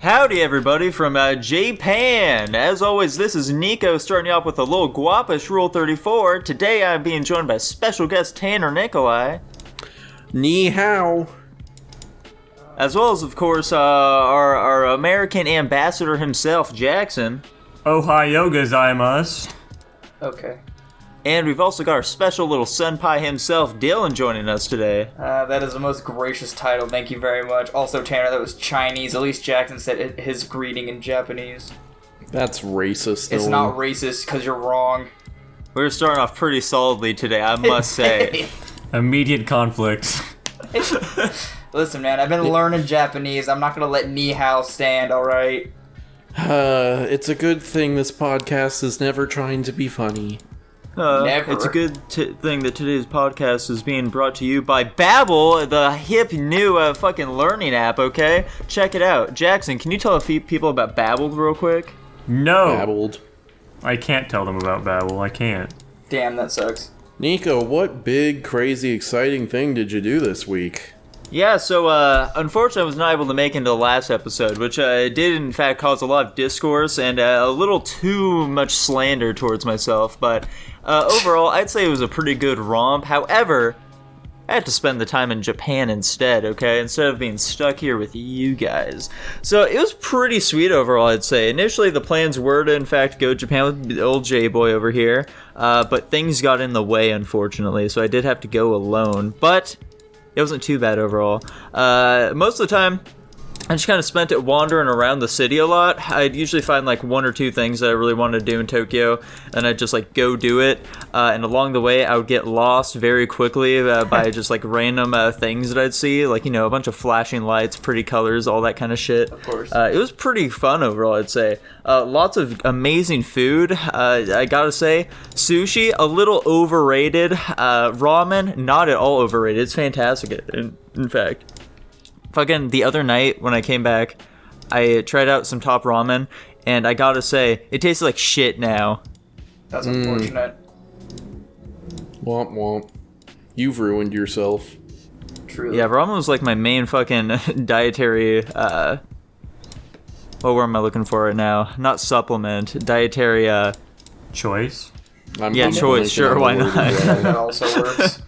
Howdy everybody from Japan! As always, this is Nico starting you off with a little Guapish Rule 34. Today I'm being joined by special guest Tanner Nikolai. Ni hao. As well as, of course, our American ambassador himself, Jackson. Ohio gozaimasu. Okay. And we've also got our special little senpai himself, Dylan, joining us today. That is the most gracious title, thank you very much. Also, Tanner, that was Chinese. At least Jackson said his greeting in Japanese. That's racist. It's not racist, because you're wrong. We're starting off pretty solidly today, I must say. Immediate conflict. Listen, man, I've been learning Japanese. I'm not going to let ni hao stand, alright? It's a good thing this podcast is never trying to be funny. Never. It's a good thing that today's podcast is being brought to you by Babbel, the hip new fucking learning app, okay? Check it out. Jackson, can you tell a few people about Babbel real quick? No. Babbled. I can't tell them about Babbel. I can't. Damn, that sucks. Nico, what big, crazy, exciting thing did you do this week? Yeah, so unfortunately I was not able to make it into the last episode, which did in fact cause a lot of discourse and a little too much slander towards myself, but overall I'd say it was a pretty good romp. However, I had to spend the time in Japan instead, okay, instead of being stuck here with you guys. So it was pretty sweet overall, I'd say. Initially the plans were to in fact go to Japan with the old J-boy over here, but things got in the way unfortunately, so I did have to go alone, but it wasn't too bad overall. Most of the time, I just kind of spent it wandering around the city a lot. I'd usually find like one or two things that I really wanted to do in Tokyo, and I'd just like go do it. And along the way, I would get lost very quickly by just like random things that I'd see, like, you know, a bunch of flashing lights, pretty colors, all that kind of shit. Of course. It was pretty fun overall, I'd say. Lots of amazing food. I gotta say, sushi, a little overrated. Ramen, not at all overrated. It's fantastic, in fact. Fucking the other night when I came back, I tried out some top ramen, and I gotta say, it tastes like shit now. That's unfortunate. Womp womp. You've ruined yourself. Truly. Yeah, ramen was like my main fucking dietary, what word am I looking for right now? Not supplement, dietary, Choice. choice, sure, why not? That also works.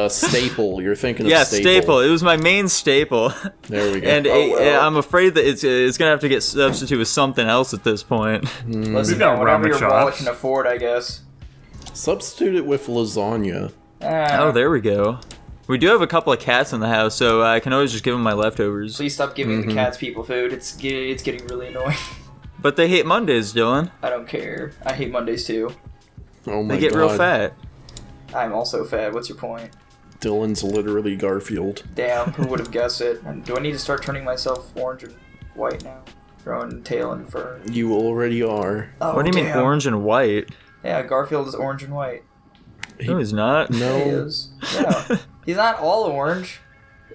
Staple. You're thinking of Yeah, staple. It was my main staple. There we go. And I'm afraid that it's gonna have to get substituted with something else at this point. Listen, We've got whatever ramen your wallet shops. can afford, I guess. Substitute it with lasagna. Oh, there we go. We do have a couple of cats in the house, so I can always just give them my leftovers. Please stop giving the cats people food. It's getting really annoying. But they hate Mondays, Dylan. I don't care. I hate Mondays too. Oh my god. They get real fat. I'm also fat. What's your point? Dylan's literally Garfield. Damn, who would have guessed it? And do I need to start turning myself orange and white now? Growing tail and fur. You already are. Oh, What do you mean damn. orange and white? Yeah, Garfield is orange and white. No, he's not. He No. is. Yeah. He's not all orange.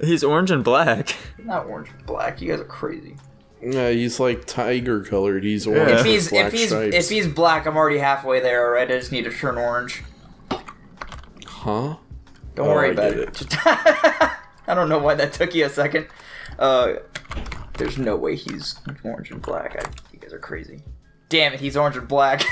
He's orange and black. He's not orange and black. You guys are crazy. He's like tiger colored. He's orange Yeah. If with he's black if he's stripes. if he's black, I'm already halfway there. Alright, I just need to turn orange. Huh? Don't Oh, worry I about get it. I don't know why that took you a second. There's no way he's orange and black. You guys are crazy. Damn it, he's orange and black.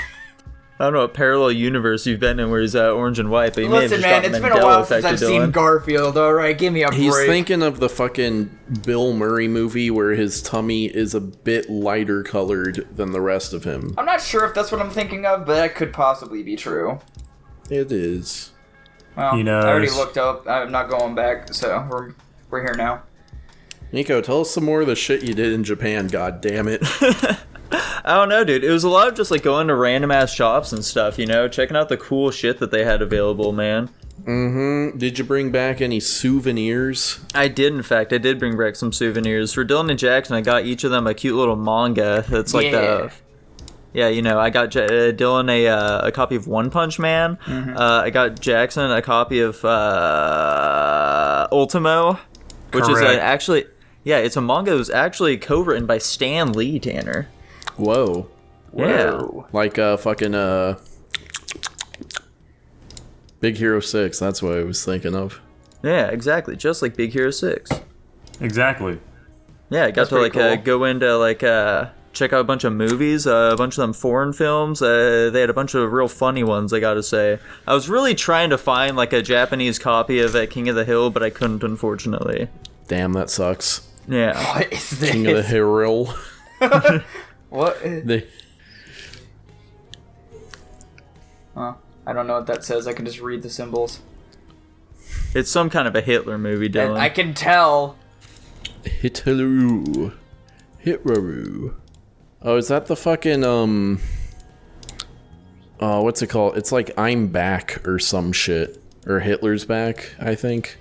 I don't know what parallel universe you've been in where he's orange and white, but you may have Listen, just man, got it's been a Mandela while since affected, I've seen Dylan. Garfield. Alright, give me a break. He's thinking of the fucking Bill Murray movie where his tummy is a bit lighter colored than the rest of him. I'm not sure if that's what I'm thinking of, but that could possibly be true. It is. Well, He knows. I already looked up. I'm not going back, so we're here now. Nico, tell us some more of the shit you did in Japan, god damn it. I don't know, dude. It was a lot of just like going to random ass shops and stuff, you know, checking out the cool shit that they had available, man. Mm-hmm. Did you bring back any souvenirs? I did, in fact. I did bring back some souvenirs. For Dylan and Jackson, I got each of them a cute little manga that's like Yeah. Yeah, you know, I got Dylan a copy of One Punch Man. I got Jackson a copy of Ultimo, which is Correct. actually... Yeah, it's a manga that was actually co-written by Stan Lee, Tanner. Whoa. Yeah. Like fucking Big Hero 6, that's what I was thinking of. Yeah, exactly. Just like Big Hero 6. Exactly. Yeah, I got That's to like pretty cool. go into like check out a bunch of movies, a bunch of them foreign films. They had a bunch of real funny ones, I gotta say. I was really trying to find like a Japanese copy of King of the Hill, but I couldn't, unfortunately. Damn, that sucks. Yeah. What is this? King of the Hill. What? They, I don't know what that says. I can just read the symbols. It's some kind of a Hitler movie, Dylan. And I can tell. Hitleroo. Hitleroo. Oh, is that the fucking, what's it called? It's like I'm Back or some shit. Or Hitler's Back, I think.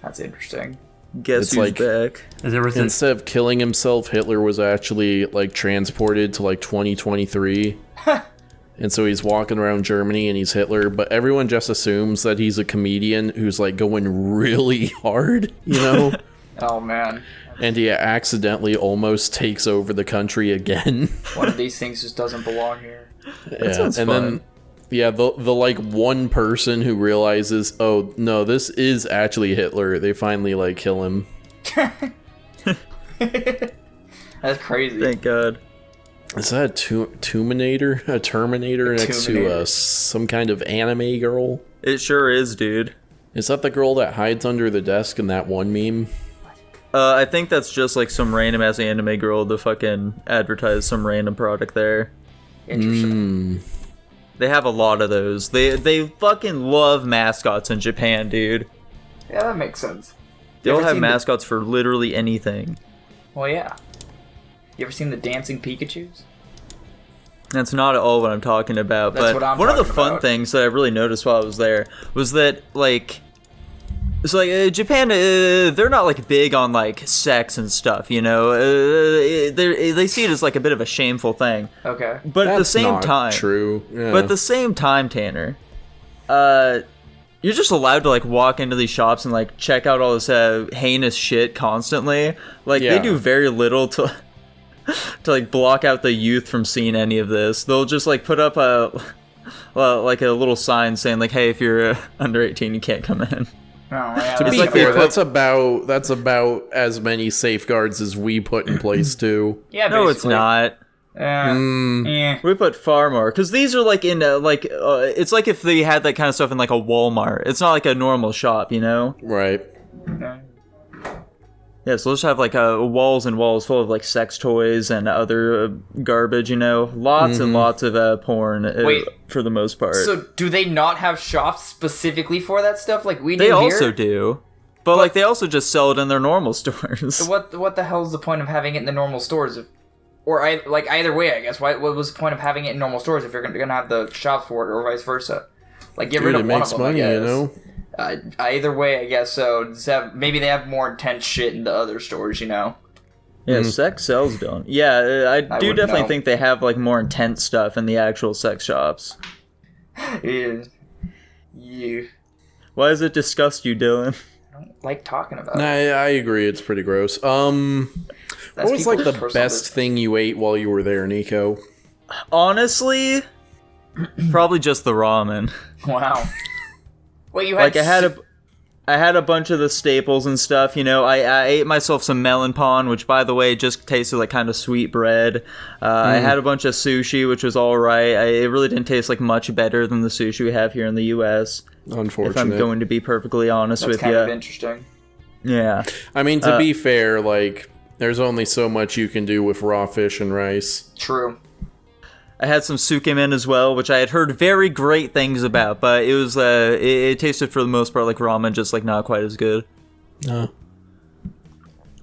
That's interesting. Guess it's who's like- back? Is there was Instead of killing himself, Hitler was actually, like, transported to, like, 2023. And so he's walking around Germany and he's Hitler, but everyone just assumes that he's a comedian who's, like, going really hard, you know? Oh man, And he accidentally almost takes over the country again. one of these things just doesn't belong here. Yeah, sounds and fun. then yeah, the like one person who realizes, oh no, this is actually Hitler. They finally like kill him. That's crazy. Thank God. Is that a Terminator? A Terminator next to Terminator. some kind of anime girl? It sure is, dude. Is that the girl that hides under the desk in that one meme? I think that's just like some random ass anime girl to fucking advertise some random product there. Interesting. They have a lot of those. They fucking love mascots in Japan, dude. Yeah, that makes sense. You They'll ever have seen mascots for literally anything. Well, yeah. You ever seen the dancing Pikachus? That's not at all what I'm talking about. That's but what I'm one of the talking fun about. things that I really noticed while I was there was that, like, it's like Japan, they're not like big on like sex and stuff, you know. They see it as like a bit of a shameful thing. Okay. But at the That's same not time, true. Yeah. But at the same time, Tanner, you're just allowed to like walk into these shops and like check out all this heinous shit constantly. Like Yeah. they do very little to like block out the youth from seeing any of this. They'll just like put up like a little sign saying like, "Hey, if you're under 18, you can't come in." Oh, yeah, to that's be like fair, the- that's about as many safeguards as we put in place too. yeah, No, it's basically. not. Yeah. We put far more because these are like in it's like if they had that kind of stuff in like a Walmart. It's not like a normal shop, you know. Right. Yeah. Yeah, so let's have like walls and walls full of like sex toys and other garbage, you know. Lots and lots of porn. Wait. For the most part. So, do they not have shops specifically for that stuff like we do They here? also do, but like they also just sell it in their normal stores. So what the hell is the point of having it in the normal stores? Like either way, I guess. What was the point of having it in normal stores if you're gonna have the shops for it, or vice versa? Like get Dude, rid it of one makes of them. money, I you guess. know. Either way, I guess so. Maybe they have more intense shit in the other stores, you know. Yeah, sex sells, don't. Yeah, I do wouldn't definitely know. think they have like more intense stuff in the actual sex shops. You Why does it disgust you, Dylan? don't like talking about Nah, it. I agree. It's pretty gross. That's What was like people's the personal best business. thing you ate while you were there, Nico? Honestly, probably just the ramen. Wow. Wait, you had Like I had a bunch of the staples and stuff, you know. I ate myself some melon pan, which by the way just tasted like kind of sweet bread. I had a bunch of sushi, which was all right. It really didn't taste like much better than the sushi we have here in the U.S. Unfortunate. If I'm going to be perfectly honest That's with kind of you. interesting. Yeah. I mean, to be fair, like, there's only so much you can do with raw fish and rice. True. I had some sukemen as well, which I had heard very great things about, but it was it tasted for the most part like ramen, just like not quite as good,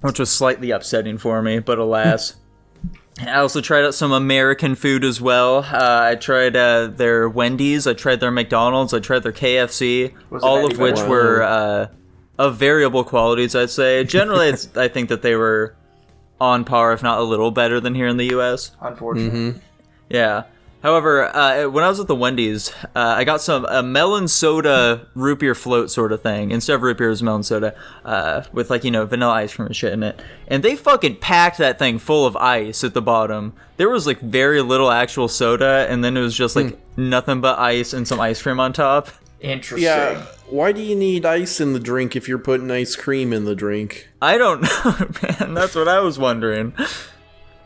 which was slightly upsetting for me. But alas, I also tried out some American food as well. I tried their Wendy's, I tried their McDonald's, I tried their KFC, Was it all any of which better? were of variable qualities. I'd say generally, I think that they were on par, if not a little better than here in the U.S. Unfortunately. Yeah. However, when I was at the Wendy's, I got a melon soda root beer float sort of thing. Instead of root beer, it was melon soda with, like, you know, vanilla ice cream and shit in it. And they fucking packed that thing full of ice at the bottom. There was, like, very little actual soda, and then it was just, like, nothing but ice and some ice cream on top. Interesting. Yeah, why do you need ice in the drink if you're putting ice cream in the drink? I don't know, man. That's what I was wondering.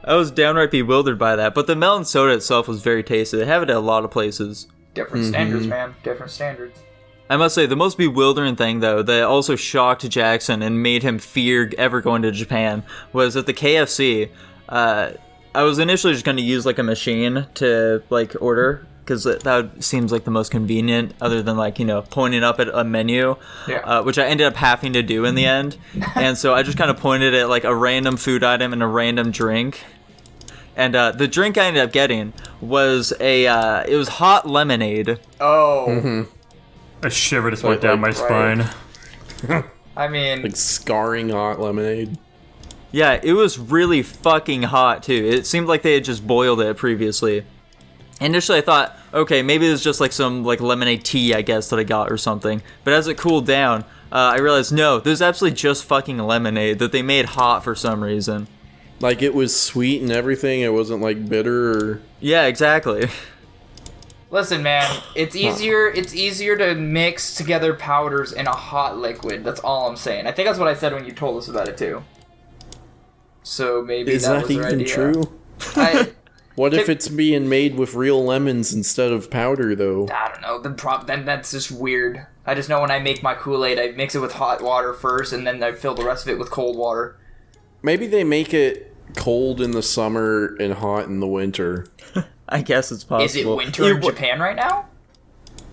I was downright bewildered by that. But the melon soda itself was very tasty. They have it at a lot of places. Different standards, man. Different standards. I must say, the most bewildering thing, though, that also shocked Jackson and made him fear ever going to Japan, was at the KFC. I was initially just going to use, like, a machine to, like, order, because that seems like the most convenient, other than, like, you know, pointing up at a menu, which I ended up having to do in the end. And so I just kind of pointed at, like, a random food item and a random drink. And the drink I ended up getting was it was hot lemonade. Oh. A shiver just went down my spine. I mean, Like scarring hot lemonade. Yeah, it was really fucking hot, too. It seemed like they had just boiled it previously. Initially, I thought, okay, maybe it was just like some like lemonade tea, I guess, that I got or something. But as it cooled down, I realized, no, this is absolutely just fucking lemonade that they made hot for some reason. Like it was sweet and everything. It wasn't like bitter or... Yeah, exactly. listen, man. It's easier to mix together powders in a hot liquid. That's all I'm saying. I think that's what I said when you told us about it too. So maybe Is that that was their even idea. true? What if it's being made with real lemons instead of powder, though? I don't know. Then that's just weird. I just know when I make my Kool-Aid, I mix it with hot water first, and then I fill the rest of it with cold water. Maybe they make it cold in the summer and hot in the winter. I guess it's possible. Is it winter in Japan right now?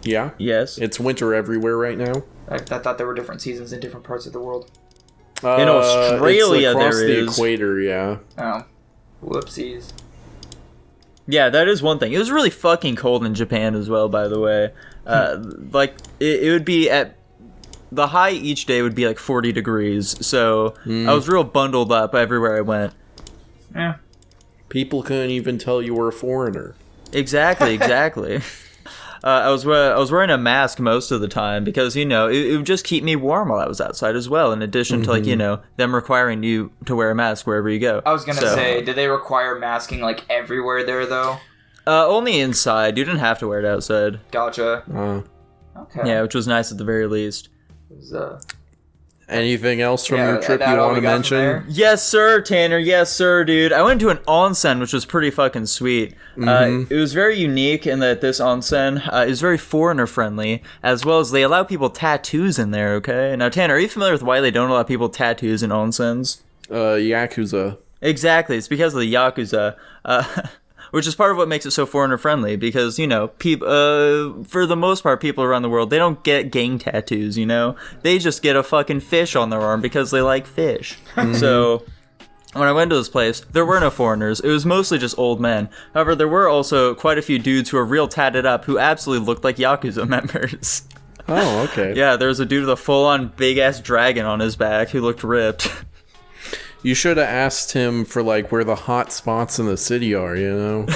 Yeah? Yes. It's winter everywhere right now. I thought there were different seasons in different parts of the world. In Australia, it's across there the is. equator, yeah. Oh. Whoopsies. Yeah, that is one thing. It was really fucking cold in Japan as well, by the way. Like, it would be at... The high each day would be like 40 degrees, so I was real bundled up everywhere I went. Yeah. People couldn't even tell you were a foreigner. Exactly. I was wearing a mask most of the time because, you know, it would just keep me warm while I was outside as well, in addition to, like, you know, them requiring you to wear a mask wherever you go. I was gonna say, did they require masking, like, everywhere there, though? Only inside. You didn't have to wear it outside. Gotcha. Okay. Yeah, which was nice at the very least. It was, Anything else from your trip that you all want we to got from there? mention? Yes, sir, Tanner. Yes, sir, dude. I went to an onsen, which was pretty fucking sweet. It was very unique in that this onsen is very foreigner-friendly, as well as they allow people tattoos in there, okay? Now, Tanner, are you familiar with why they don't allow people tattoos in onsens? Yakuza. Exactly. It's because of the Yakuza. Which is part of what makes it so foreigner-friendly, because, you know, for the most part, people around the world, they don't get gang tattoos, you know? They just get a fucking fish on their arm because they like fish. So, when I went to this place, there were no foreigners. It was mostly just old men. However, there were also quite a few dudes who were real tatted up who absolutely looked like Yakuza members. Oh, okay. Yeah, there was a dude with a full-on big-ass dragon on his back who looked ripped. You should have asked him for, like, where the hot spots in the city are, you know?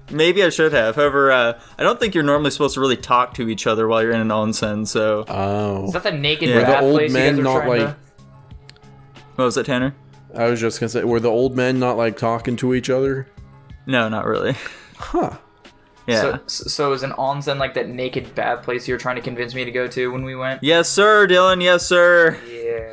Maybe I should have. However, I don't think you're normally supposed to really talk to each other while you're in an onsen, so... Oh. is that the naked Yeah. bath Were the old place you men guys are not, trying like... to... What was that, Tanner? I was just gonna say, were the old men not, like, talking to each other? No, not really. Huh. Yeah. So is an onsen like that naked bath place you were trying to convince me to go to when we went? Yes, sir, Dylan. Yes, sir. Yeah.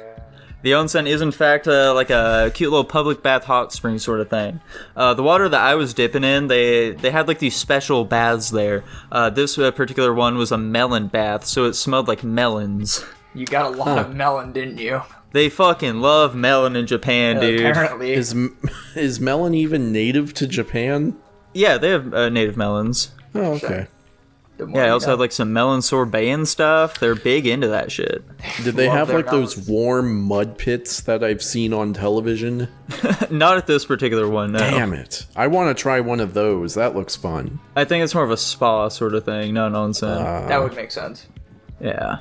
The onsen is, in fact, like a cute little public bath hot spring sort of thing. The water that I was dipping in, they had, like, these special baths there. This particular one was a melon bath, so it smelled like melons. You got a lot of melon, didn't you? They fucking love melon in Japan, dude. Apparently. Is melon even native to Japan? Yeah, they have native melons. Oh, okay. Yeah, I also had, like, some melon sorbet and stuff. They're big into that shit. Did they Love have, their like, those melons. warm mud pits that I've seen on television? Not at this particular one, no. Damn it. I want to try one of those. That looks fun. I think it's more of a spa sort of thing, not an onsen. That would make sense. Yeah.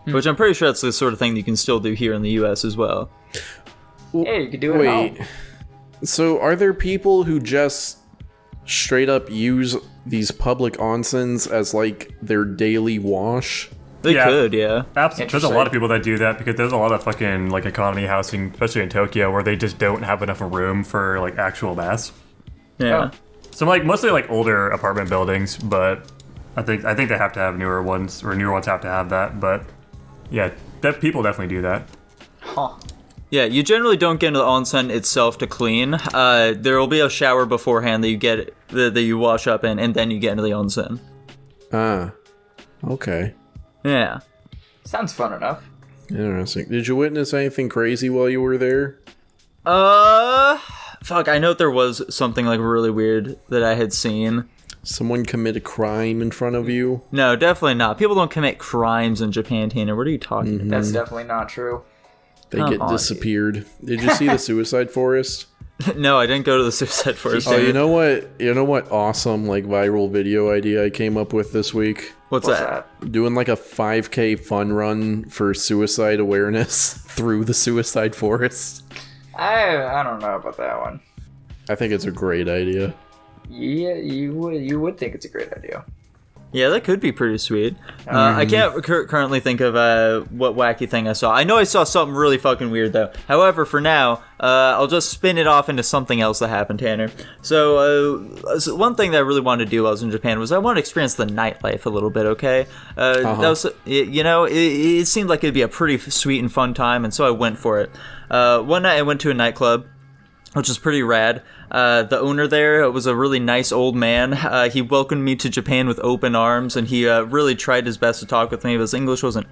Which I'm pretty sure that's the sort of thing that you can still do here in the U.S. as well. Yeah, you could do it at Wait. home. So are there people who just straight up use these public onsens as, like, their daily wash? They Yeah. could, yeah. Absolutely. There's a lot of people that do that because there's a lot of fucking like economy housing, especially in Tokyo, where they just don't have enough room for like actual baths. Yeah. Oh. So like mostly like older apartment buildings, but I think they have to have newer ones, or newer ones have to have that. But yeah, people definitely do that. Huh. Yeah, you generally don't get into the onsen itself to clean. There will be a shower beforehand that you get that you wash up in, and then you get into the onsen. Ah, okay. Yeah. Sounds fun enough. Interesting. Did you witness anything crazy while you were there? Fuck, I know there was something like really weird that I had seen. Someone commit a crime in front of you? No, definitely not. People don't commit crimes in Japan, Tanner. What are you talking about? That's definitely not true. They Come get on, disappeared. Did you see the suicide forest? No, I didn't go to the suicide forest. Oh, you know what awesome like viral video idea I came up with this week? What's that? Doing like a 5K fun run for suicide awareness through the suicide forest. I don't know about that one. I think it's a great idea. Yeah, you would think it's a great idea. Yeah, that could be pretty sweet. I can't currently think of what wacky thing I saw. I know I saw something really fucking weird, though. However, for now, I'll just spin it off into something else that happened, Tanner. So one thing that I really wanted to do while I was in Japan was I wanted to experience the nightlife a little bit, okay? That was, it seemed like it'd be a pretty sweet and fun time, and so I went for it. One night I went to a nightclub, which is pretty rad. The owner there was a really nice old man. He welcomed me to Japan with open arms, and he really tried his best to talk with me, but his English wasn't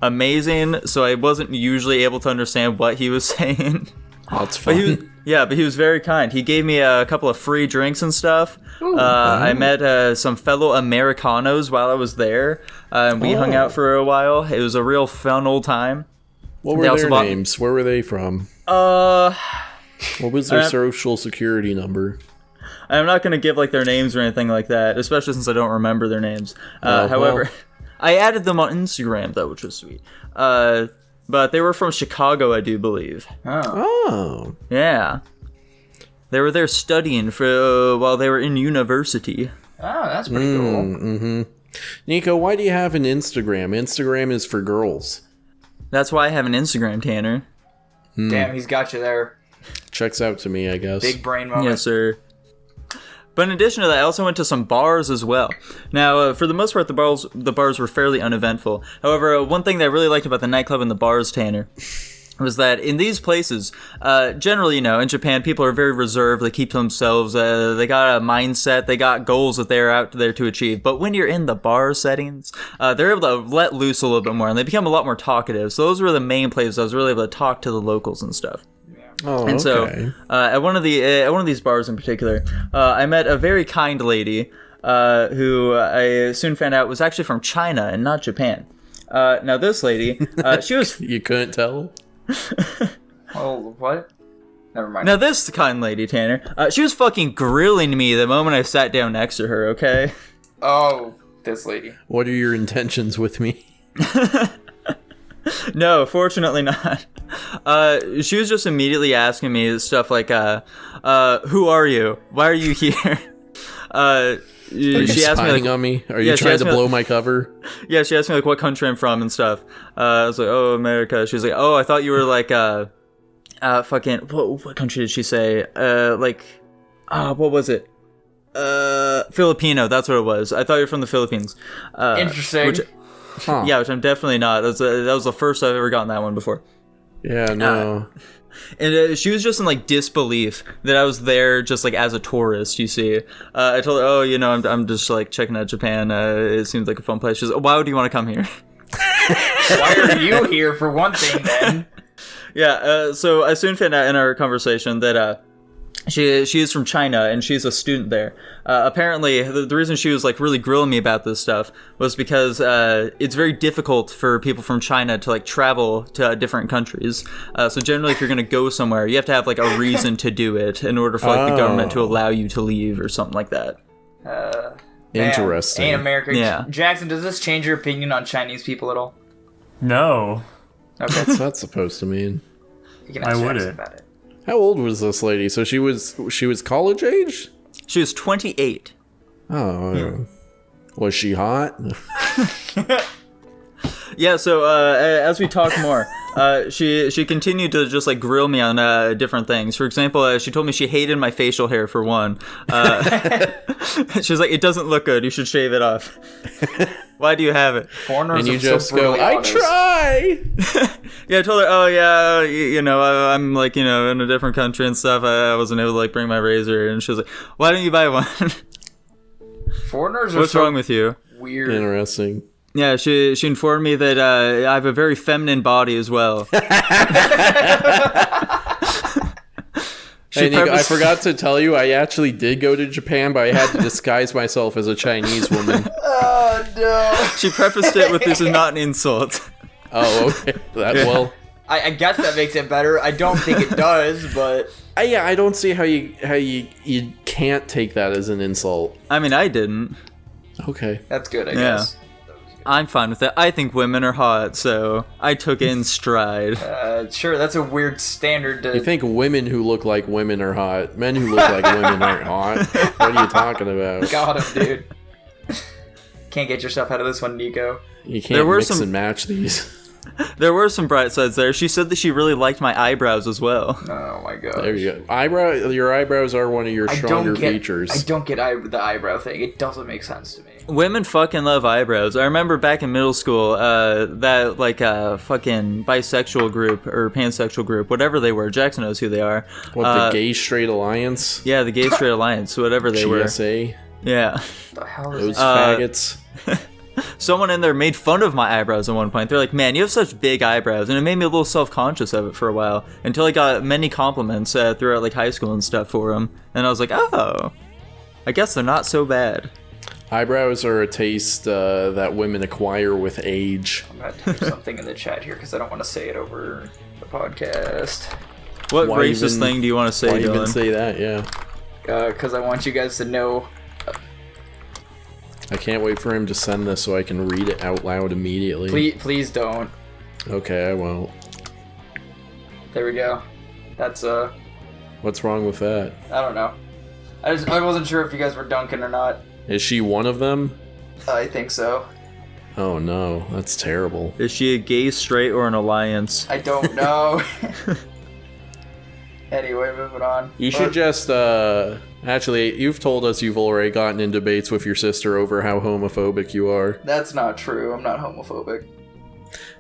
amazing, so I wasn't usually able to understand what he was saying. That's fun. But he was very kind. He gave me a couple of free drinks and stuff. I met some fellow Americanos while I was there, and we hung out for a while. It was a real fun old time. What were their names? Where were they from? What was their social security number? I'm not going to give like their names or anything like that, especially since I don't remember their names. However, I added them on Instagram, though, which was sweet. But they were from Chicago, I do believe. Oh. Yeah. They were there studying for while they were in university. Oh, that's pretty cool. Mm-hmm. Nico, why do you have an Instagram? Instagram is for girls. That's why I have an Instagram, Tanner. Damn, he's got you there. Checks out to me, I guess. Big brain moment. Yes, sir. But in addition to that, I also went to some bars as well. Now, for the most part, the bars were fairly uneventful. However, one thing that I really liked about the nightclub and the bars, Tanner, was that in these places, generally, in Japan, people are very reserved. They keep to themselves. They got a mindset. They got goals that they're out there to achieve. But when you're in the bar settings, they're able to let loose a little bit more, and they become a lot more talkative. So those were the main places I was really able to talk to the locals and stuff. Oh, and okay. So, at one of these bars in particular, I met a very kind lady who I soon found out was actually from China and not Japan. Now, this lady, she was... You couldn't tell? Oh, what? Never mind. Now, this kind lady, Tanner, she was fucking grilling me the moment I sat down next to her, okay? Oh, this lady. What are your intentions with me? No, fortunately not. She was just immediately asking me stuff like, who are you? Why are you here? Are you spying on me? Are you trying to blow my cover? Yeah, she asked me like what country I'm from and stuff. I was like, oh, America. She was like, oh, I thought you were like, fucking, what country did she say? What was it? Filipino, that's what it was. I thought you were from the Philippines. Interesting. Yeah, which I'm definitely not. That was the first I've ever gotten that one before. Yeah, no. And she was just in like disbelief that I was there just like as a tourist, you see. I told her, oh, I'm just like checking out Japan. It seems like a fun place. She's like, why would you want to come here? Why are you here for one thing then? Yeah, so I soon found out in our conversation that she is from China and she's a student there. Apparently, the reason she was like really grilling me about this stuff was because it's very difficult for people from China to like travel to different countries. So generally, if you're gonna go somewhere, you have to have like a reason to do it in order for like the government to allow you to leave or something like that. Interesting. Ain't America. Yeah. Jackson, does this change your opinion on Chinese people at all? No. Okay. What's that supposed to mean? You can ask I Jackson wouldn't. about it. How old was this lady? So she was college age? She was 28. Oh. Was she hot? Yeah, so as we talk more, She continued to just like grill me on different things. For example, she told me she hated my facial hair for one. She was like, "It doesn't look good. You should shave it off." Why do you have it? Foreigners And you are so just go, brutally I honest. try! Yeah, I told her, "Oh yeah, I'm like, in a different country and stuff. I wasn't able to like bring my razor." And she was like, "Why don't you buy one?" Foreigners are What's so wrong with you? weird. Interesting. Yeah, she informed me that I have a very feminine body as well. Hey, Nico, I forgot to tell you, I actually did go to Japan, but I had to disguise myself as a Chinese woman. Oh no. She prefaced it with, "This is not an insult." Oh, okay. Well, I guess that makes it better. I don't think it does, but yeah, I don't see how you can't take that as an insult. I mean, I didn't. Okay. that's good, I Yeah. guess. I'm fine with that. I think women are hot, so I took it in stride. Sure, that's a weird standard to... You think women who look like women are hot? Men who look like women aren't hot? What are you talking about? Got him, dude. Can't get yourself out of this one, Nico. You There can't were mix some- and match these. There were some bright sides there. She said that she really liked my eyebrows as well. Oh my god. There you go. Your eyebrows are one of your stronger features. I don't get the eyebrow thing. It doesn't make sense to me. Women fucking love eyebrows. I remember back in middle school, that like fucking bisexual group or pansexual group, whatever they were. Jackson knows who they are. What, the Gay Straight Alliance? Yeah, the Gay Straight Alliance, whatever they were. GSA? Yeah. What the hell is Those that? faggots? Someone in there made fun of my eyebrows at one point. They're like, "Man, you have such big eyebrows," and it made me a little self-conscious of it for a while until I got many compliments throughout like high school and stuff for them, and I was like, "Oh, I guess they're not so bad." Eyebrows are a taste that women acquire with age. I'm going to type something in the chat here because I don't want to say it over the podcast. What Why racist even- thing do you want to say, Why even Dylan? say that? Yeah. Because I want you guys to know. I can't wait for him to send this so I can read it out loud immediately. Please don't. Okay, I won't. There we go. That's, What's wrong with that? I don't know. I wasn't sure if you guys were dunking or not. Is she one of them? I think so. Oh no, that's terrible. Is she a gay, straight, or an alliance? I don't know. Anyway, moving on. You should just, actually, you've told us you've already gotten in debates with your sister over how homophobic you are. That's not true. I'm not homophobic.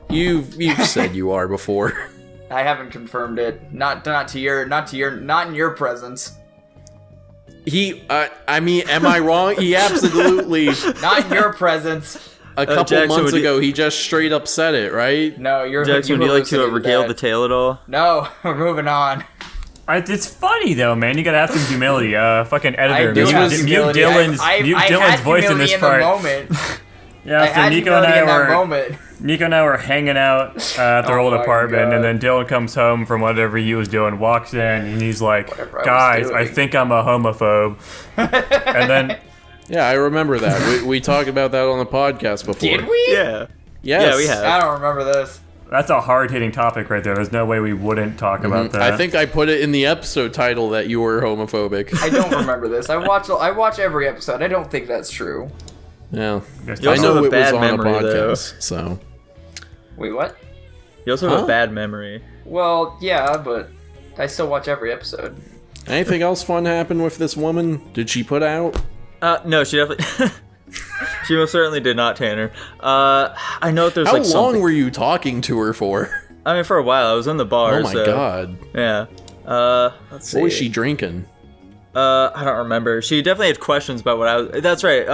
You've said you are before. I haven't confirmed it. Not in your presence. I mean, am I wrong? He absolutely, Not in your presence. a couple Jackson, months would you- ago, he just straight up said it, right? No, you're Jackson, would you like to hallucinated regale that. the tale at all? No, we're moving on. It's funny though, man. You gotta have some humility. Fucking I editor, do mute have mute humility. Dylan's I had voice in humility this in part. the moment. I Yeah, so had Nico and humility I in that were moment. Nico and I were hanging out at their Oh old my apartment, God. and then Dylan comes home from whatever he was doing, walks in, and he's like, Whatever I was "Guys, I doing." think I'm a homophobe." And then Yeah, I remember that. We talked about that on the podcast before. Did we? Yeah. Yes. Yeah, we have. I don't remember this. that's a hard-hitting topic right there. There's no way we wouldn't talk about that. I think I put it in the episode title that you were homophobic. I don't remember this. I watch every episode. I don't think that's true. Yeah. You I also know have a it was bad on memory, a though. podcast, so. Wait, what? You also have Huh? a bad memory. Well, yeah, but I still watch every episode. Anything else fun happen with this woman? Did she put out? No, she definitely... She most certainly did not, Tanner. I know that there's How like long something... were you talking to her for? I mean, for a while. I was in the bar, Oh my so... god. Yeah. Let's see. What was she drinking? I don't remember. She definitely had questions about what I was... That's right.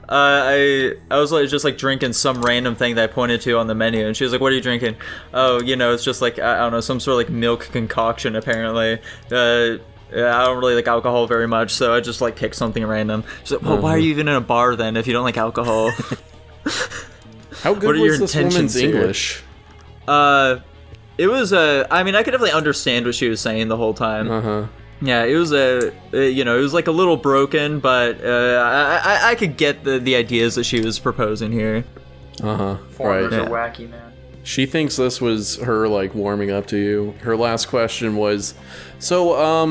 I was like just like drinking some random thing that I pointed to on the menu, and she was like, "What are you drinking?" Oh, it's just like I don't know, some sort of like milk concoction apparently. I don't really like alcohol very much, so I just like picked something random. She's like, "Well, why are you even in a bar then if you don't like alcohol?" How good What are was your this intentions woman's here? English? It was I mean, I could definitely understand what she was saying the whole time. Uh-huh. Yeah, it was it was like a little broken, but I could get the ideas that she was proposing here. Uh-huh. Foreigners Right. are wacky, man. She thinks this was her, like, warming up to you. Her last question was, so,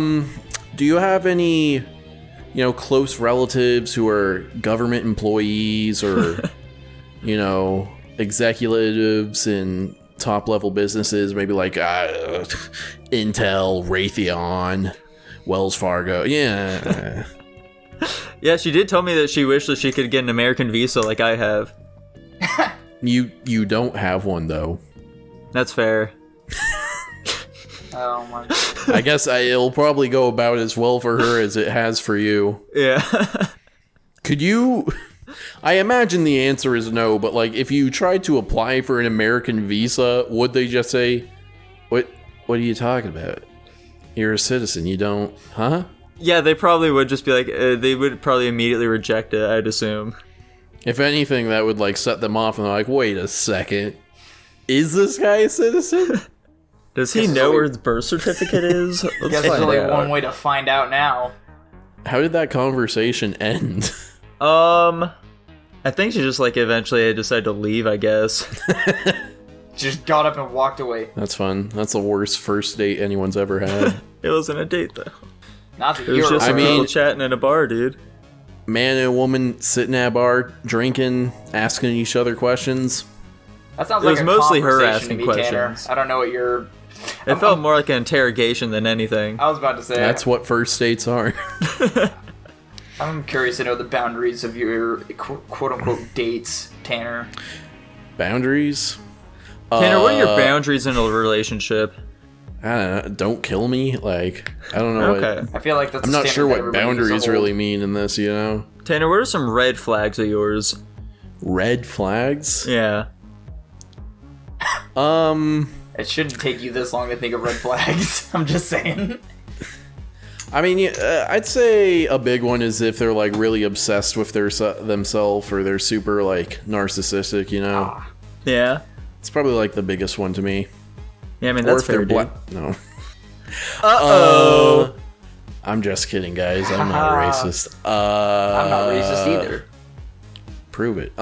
do you have any, close relatives who are government employees or, executives in top level businesses, maybe like Intel, Raytheon, Wells Fargo. Yeah. Yeah, she did tell me that she wished that she could get an American visa like I have. You don't have one though. That's fair. Oh my god. I guess it'll probably go about as well for her as it has for you. Yeah. Could you... I imagine the answer is no, but like if you tried to apply for an American visa, would they just say, What are you talking about? You're a citizen, you don't... Huh? Yeah, they probably would just be like, they would probably immediately reject it, I'd assume. If anything, that would like set them off and they're like, wait a second. Is this guy a citizen? Does he know where his birth certificate is? Guess there's only one way to find out now. How did that conversation end? I think she just like eventually decided to leave, I guess. Just got up and walked away. That's fun. That's the worst first date anyone's ever had. It wasn't a date though. Not that It was you're just I some mean- people chatting in a bar, dude. Man and a woman sitting at a bar, drinking, asking each other questions. That sounds It like was a mostly her conversation asking to me, Tanner. questions. I don't know what you're... It felt more like an interrogation than anything. I was about to say. That's what first dates are. I'm curious to know the boundaries of your quote-unquote dates, Tanner. Boundaries? Tanner, what are your boundaries in a relationship? I don't know. Don't kill me? Like, I don't know. Okay. I feel like that's I'm a not standard sure that what everybody needs to boundaries hold. really mean in this, you know? Tanner, what are some red flags of yours? Red flags? Yeah. It shouldn't take you this long to think of red flags. I'm just saying. I mean, I'd say a big one is if they're like really obsessed with themselves or they're super like narcissistic, you know? Yeah. It's probably like the biggest one to me. Yeah, I mean, Or that's if they're fair, dude. black. No. Uh-oh. I'm just kidding, guys. I'm not racist. I'm not racist either. Prove it.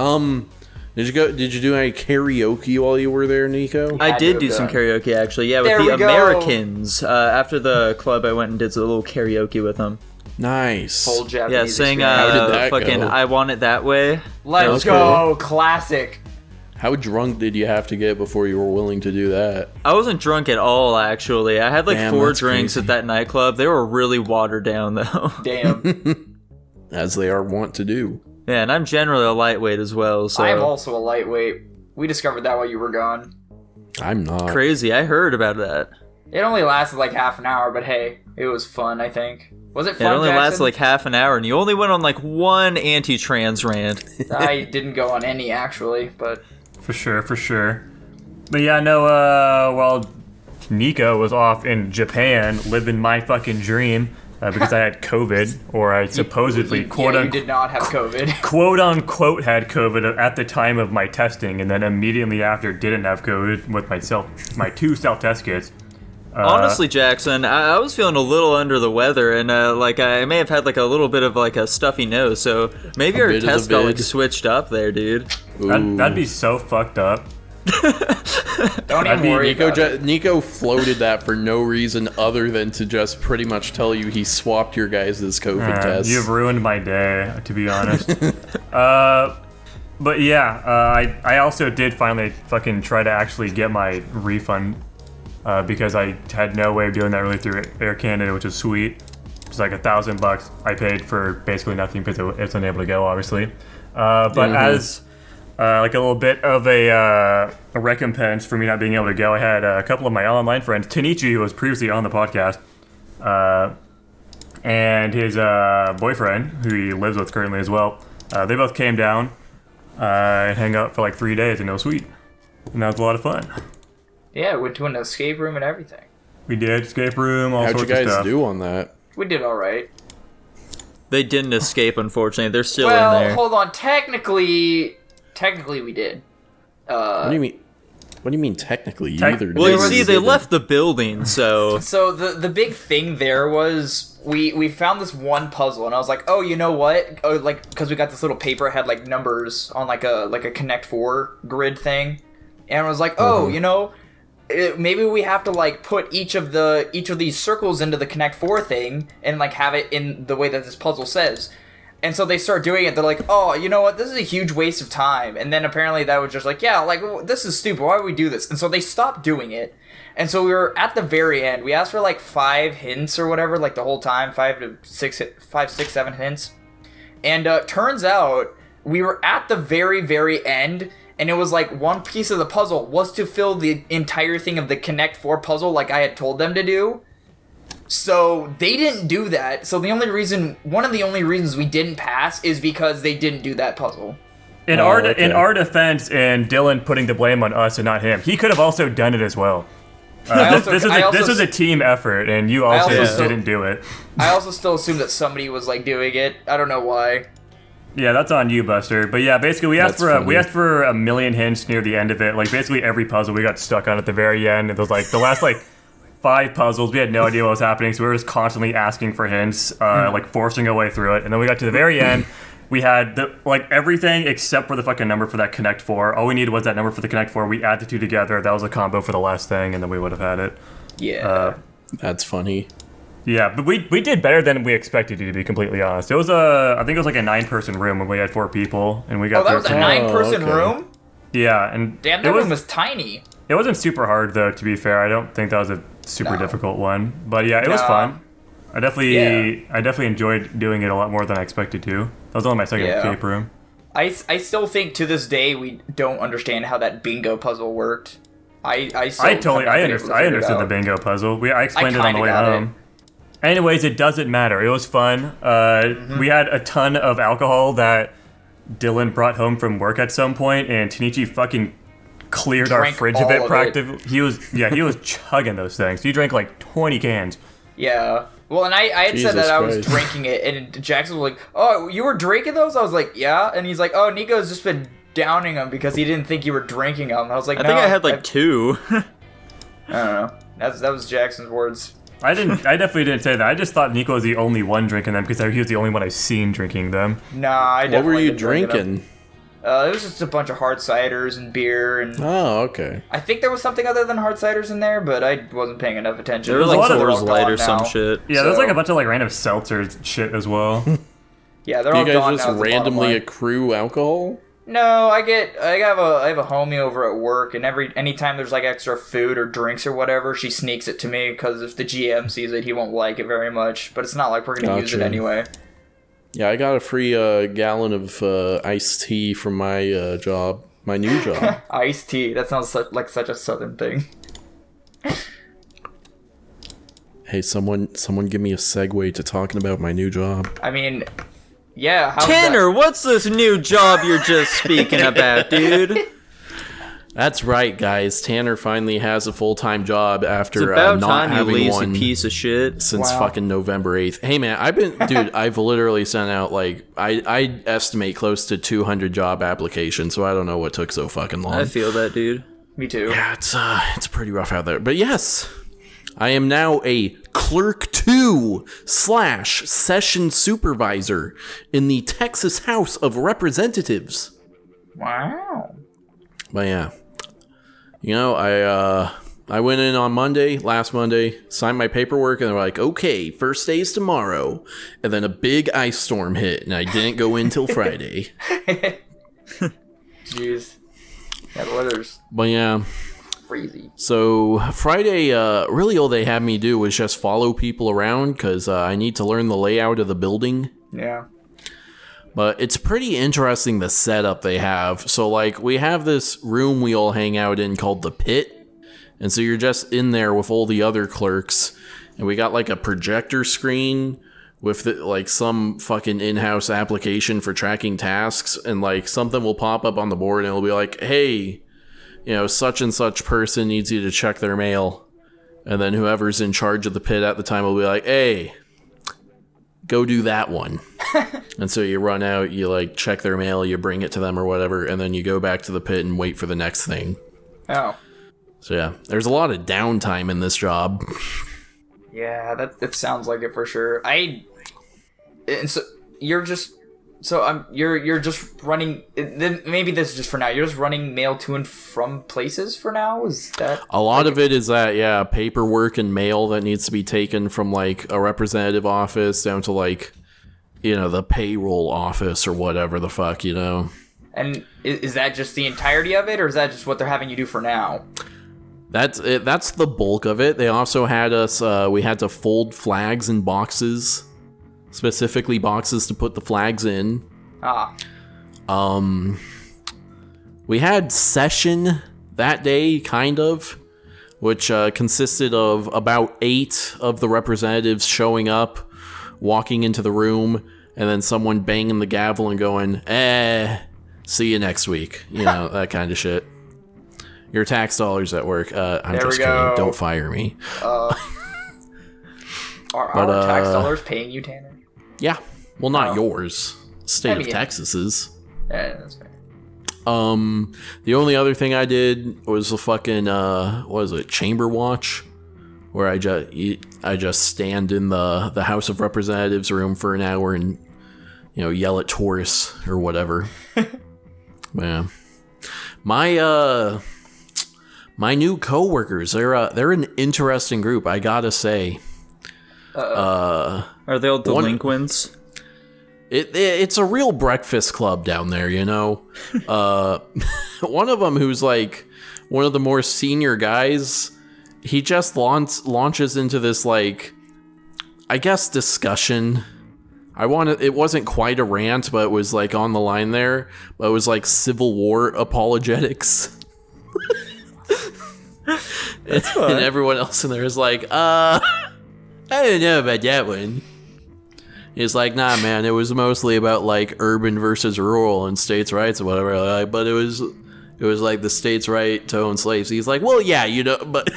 Did you do any karaoke while you were there, Nico? I Had to did have do some done. karaoke, actually. Yeah, with There the we go. Americans. After the club, I went and did a little karaoke with them. Nice. Full Japanese Yeah, sang How did that fucking go? I Want It That Way. Let's was go. Classic. How drunk did you have to get before you were willing to do that? I wasn't drunk at all, actually. I had like Damn, 4 that's drinks crazy. at that nightclub. They were really watered down, though. Damn. As they are wont to do. Yeah, and I'm generally a lightweight as well, so... I am also a lightweight. We discovered that while you were gone. I'm not. Crazy, I heard about that. It only lasted like half an hour, but hey, it was fun, I think. Was it It fun, only Jackson? lasted like half an hour, and you only went on like one anti-trans rant. I didn't go on any, actually, but... For sure. But yeah, no, while Nico was off in Japan living my fucking dream because I had COVID, or I supposedly, you did not have COVID. quote unquote had COVID at the time of my testing, and then immediately after didn't have COVID with my 2 self-test kits. Honestly, Jackson, I was feeling a little under the weather, and like I may have had like a little bit of like a stuffy nose, so maybe our bit of the test got like vid. switched up there, dude. That'd be so fucked up. Don't even worry about it. Nico floated that for no reason other than to just pretty much tell you he swapped your guys' COVID test. You've ruined my day, to be honest. But yeah, I also did finally fucking try to actually get my refund because I had no way of doing that really through Air Canada, which is sweet. It's like $1,000 I paid for basically nothing because it's unable to go, obviously. But as like a little bit of a recompense for me not being able to go, I had a couple of my online friends, Tanichi, who was previously on the podcast, and his boyfriend, who he lives with currently as well. They both came down and hang out for like 3 days, and it was sweet. And that was a lot of fun. Yeah, we went to an escape room and everything. We did escape room, all How'd you sorts of guys stuff. do on that? We did alright. They didn't escape, unfortunately. They're still Well, in there. hold on. Technically we did. What do you mean? What do you mean technically? You Tech- either Well, did you or see, they didn't. left the building, so... So the big thing there was we found this one puzzle, and I was like, oh, you know what? Oh, like because we got this little paper had like numbers on like a Connect 4 grid thing, and I was like, oh, you know, maybe we have to like put each of these circles into the Connect 4 thing and like have it in the way that this puzzle says. And so they start doing it. They're like, oh, you know what? This is a huge waste of time. And then apparently that was just like, yeah, like, this is stupid. Why would we do this? And so they stopped doing it. And so we were at the very end. We asked for like 5 hints or whatever, like the whole time, 5, 6, 7 hints. And turns out we were at the very, very end. And it was like one piece of the puzzle was to fill the entire thing of the Connect 4 puzzle like I had told them to do. So they didn't do that. So one of the only reasons we didn't pass is because they didn't do that puzzle. In our defense, and Dylan putting the blame on us and not him, he could have also done it as well. This was a team effort, and you also didn't do it. I also still assume that somebody was like doing it. I don't know why. Yeah, that's on you, Buster. But yeah, basically we asked for a million hints near the end of it. Like basically every puzzle we got stuck on at the very end. It was like the last 5 puzzles, we had no idea what was happening, so we were just constantly asking for hints, forcing our way through it. And then we got to the very end, we had everything except for the fucking number for that Connect 4. All we needed was that number for the Connect 4. We add the two together. That was a combo for the last thing, and then we would have had it. Yeah. That's funny. Yeah, but we did better than we expected to be completely honest. It was I think it was like a 9-person room when we had 4 people, and we got. Oh, that was a 9-person room? Yeah, and damn, that room was tiny. It wasn't super hard though, to be fair. I don't think that was a super difficult one. But yeah, it was fun. I definitely enjoyed doing it a lot more than I expected to. That was only my second escape room. I still think to this day we don't understand how that bingo puzzle worked. I understood the bingo puzzle. I explained it on the way home. Anyways, it doesn't matter. It was fun. We had a ton of alcohol that Dylan brought home from work at some point, and Tanichi fucking cleared our fridge of it practically. He was chugging those things. He drank like 20 cans. Yeah. Well, and I had said that I was drinking it, and Jackson was like, "Oh, you were drinking those?" I was like, "Yeah," and he's like, "Oh, Nico's just been downing them because he didn't think you were drinking them." I was like, I think I had like 2. I don't know. That was Jackson's words. I definitely didn't say that. I just thought Nico was the only one drinking them because he was the only one I've seen drinking them. Nah, I definitely. What were you drinking? It was just a bunch of hard ciders and beer and. Oh, okay. I think there was something other than hard ciders in there, but I wasn't paying enough attention. There was like Coors Light or some shit. Yeah, there was like a bunch of like random seltzer shit as well. Yeah, they're all gone now. Do you guys just randomly accrue alcohol? No, I have a homie over at work, and anytime there's like extra food or drinks or whatever, she sneaks it to me because if the GM sees it, he won't like it very much. But it's not like we're gonna use it anyway. Yeah, I got a free gallon of iced tea from my job, my new job. Iced tea. That sounds like such a southern thing. Hey, someone give me a segue to talking about my new job. I mean, yeah. Tanner, what's this new job you're just speaking about, dude? That's right, guys. Tanner finally has a full-time job after it's about not time having you lazy one piece of shit since fucking November 8th. Hey, man, I've literally sent out I estimate close to 200 job applications, so I don't know what took so fucking long. I feel that, dude. Me too. Yeah, it's pretty rough out there. But yes, I am now a Clerk 2 / Session Supervisor in the Texas House of Representatives. Wow. But yeah, you know, I went in on last Monday, signed my paperwork, and they're like, okay, first day's tomorrow. And then a big ice storm hit, and I didn't go in till Friday. Jeez. Yeah, the weather's But yeah. crazy. So Friday, really all they had me do was just follow people around, because I need to learn the layout of the building. Yeah. But it's pretty interesting the setup they have. So, like, we have this room we all hang out in called the Pit. And so you're just in there with all the other clerks. And we got, like, a projector screen with, like, some fucking in-house application for tracking tasks. And, like, something will pop up on the board and it'll be like, hey, you know, such and such person needs you to check their mail. And then whoever's in charge of the Pit at the time will be like, hey, go do that one. And so you run out, you like check their mail, you bring it to them or whatever, and then you go back to the Pit and wait for the next thing. Oh. So yeah, there's a lot of downtime in this job. Yeah, that sounds like it for sure. And so you're just you're just running. Then maybe this is just for now. You're just running mail to and from places for now. Is that a lot of it? Is that paperwork and mail that needs to be taken from like a representative office down to like the payroll office or whatever the fuck, And is that just the entirety of it, or is that just what they're having you do for now? That's it. That's the bulk of it. They also had us, we had to fold flags in boxes, specifically boxes to put the flags in. We had session that day, kind of, which consisted of about 8 of the representatives showing up, walking into the room, and then someone banging the gavel and going, see you next week. That kind of shit. Your tax dollars at work. I'm just kidding. Don't fire me. Are our tax dollars paying you, Tanner? Yeah. Well, not yours. State of Texas's. Yeah, that's fair. The only other thing I did was the fucking, what was it, chamber watch, where I just stand in the House of Representatives room for an hour and, yell at tourists or whatever. Yeah. My new coworkers, they're an interesting group, I gotta say. Are they all delinquents? It's a real breakfast club down there, One of them, who's like one of the more senior guys, he just launches into this, like, I guess, discussion. It wasn't quite a rant, but it was like on the line there. But it was like Civil War apologetics. That's fun. And everyone else in there is like, I don't know about that one. He's like, nah, man, it was mostly about, like, urban versus rural and states' rights or whatever. But it was like the states' right to own slaves. He's like, well, yeah, but...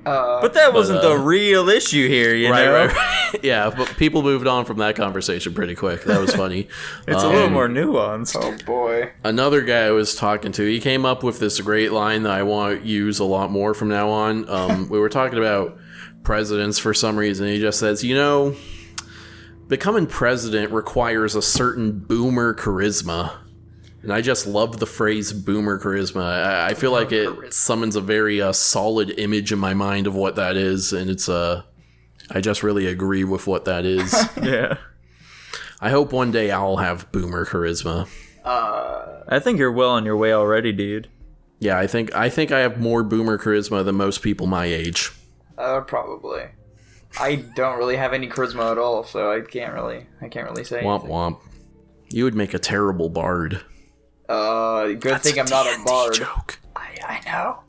but that wasn't the real issue here, you know? Right. Yeah, but people moved on from that conversation pretty quick. That was funny. It's a little more nuanced. Oh, boy. Another guy I was talking to, he came up with this great line that I want to use a lot more from now on. We were talking about presidents for some reason. He just says, becoming president requires a certain boomer charisma. And I just love the phrase boomer charisma. I feel like it summons a very solid image in my mind of what that is. And it's, I just really agree with what that is. Yeah. I hope one day I'll have boomer charisma. I think you're well on your way already, dude. Yeah, I think I have more boomer charisma than most people my age. Probably. I don't really have any charisma at all, so I can't really say Womp anything. womp. You would make a terrible bard. Good thing I'm not a bard. Joke. I know.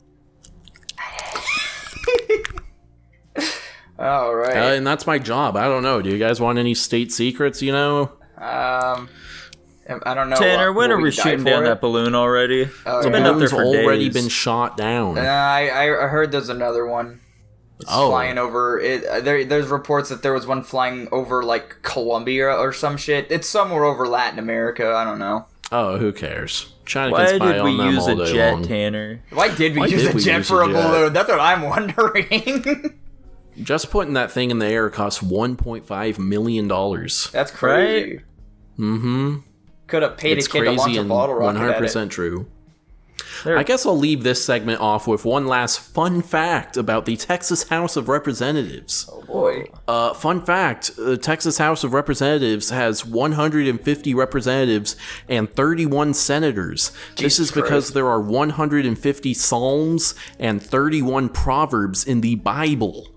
All right. And that's my job. I don't know. Do you guys want any state secrets, I don't know. Tanner, when will are we die shooting for down it? that balloon already? It's The been up there balloon's for already days. been shot down. I heard there's another one. It's flying over it. There's reports that there was one flying over like Colombia or some shit. It's somewhere over Latin America. I don't know. Oh, who cares? China Why can spy did we on them use all a day jet, long. Tanner? Why did we Why use did a we jet use for a a jet? balloon? That's what I'm wondering. Just putting that thing in the air cost $1.5 million. That's crazy. Right? Mm-hmm. Could have paid It's a kid to launch crazy a and bottle rocket 100% at it. true. There- I guess I'll leave this segment off with one last fun fact about the Texas House of Representatives. Oh boy. Fun fact, the Texas House of Representatives has 150 representatives and 31 senators. This is because Christ. there are 150 Psalms and 31 Proverbs in the Bible.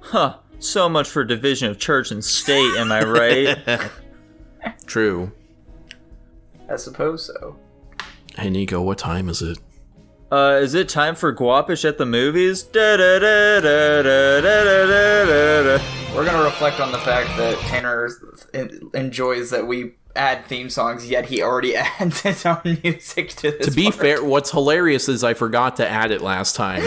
Huh. So much for division of church and state, am I right? True. I suppose so. Hey Nico, what time is it? Is it time for Guapish at the movies? Da-da-da-da-da-da-da-da-da. We're gonna reflect on the fact that Tanner enjoys that we add theme songs, yet he already adds his own music to this. To be part. fair, what's hilarious is I forgot to add it last time.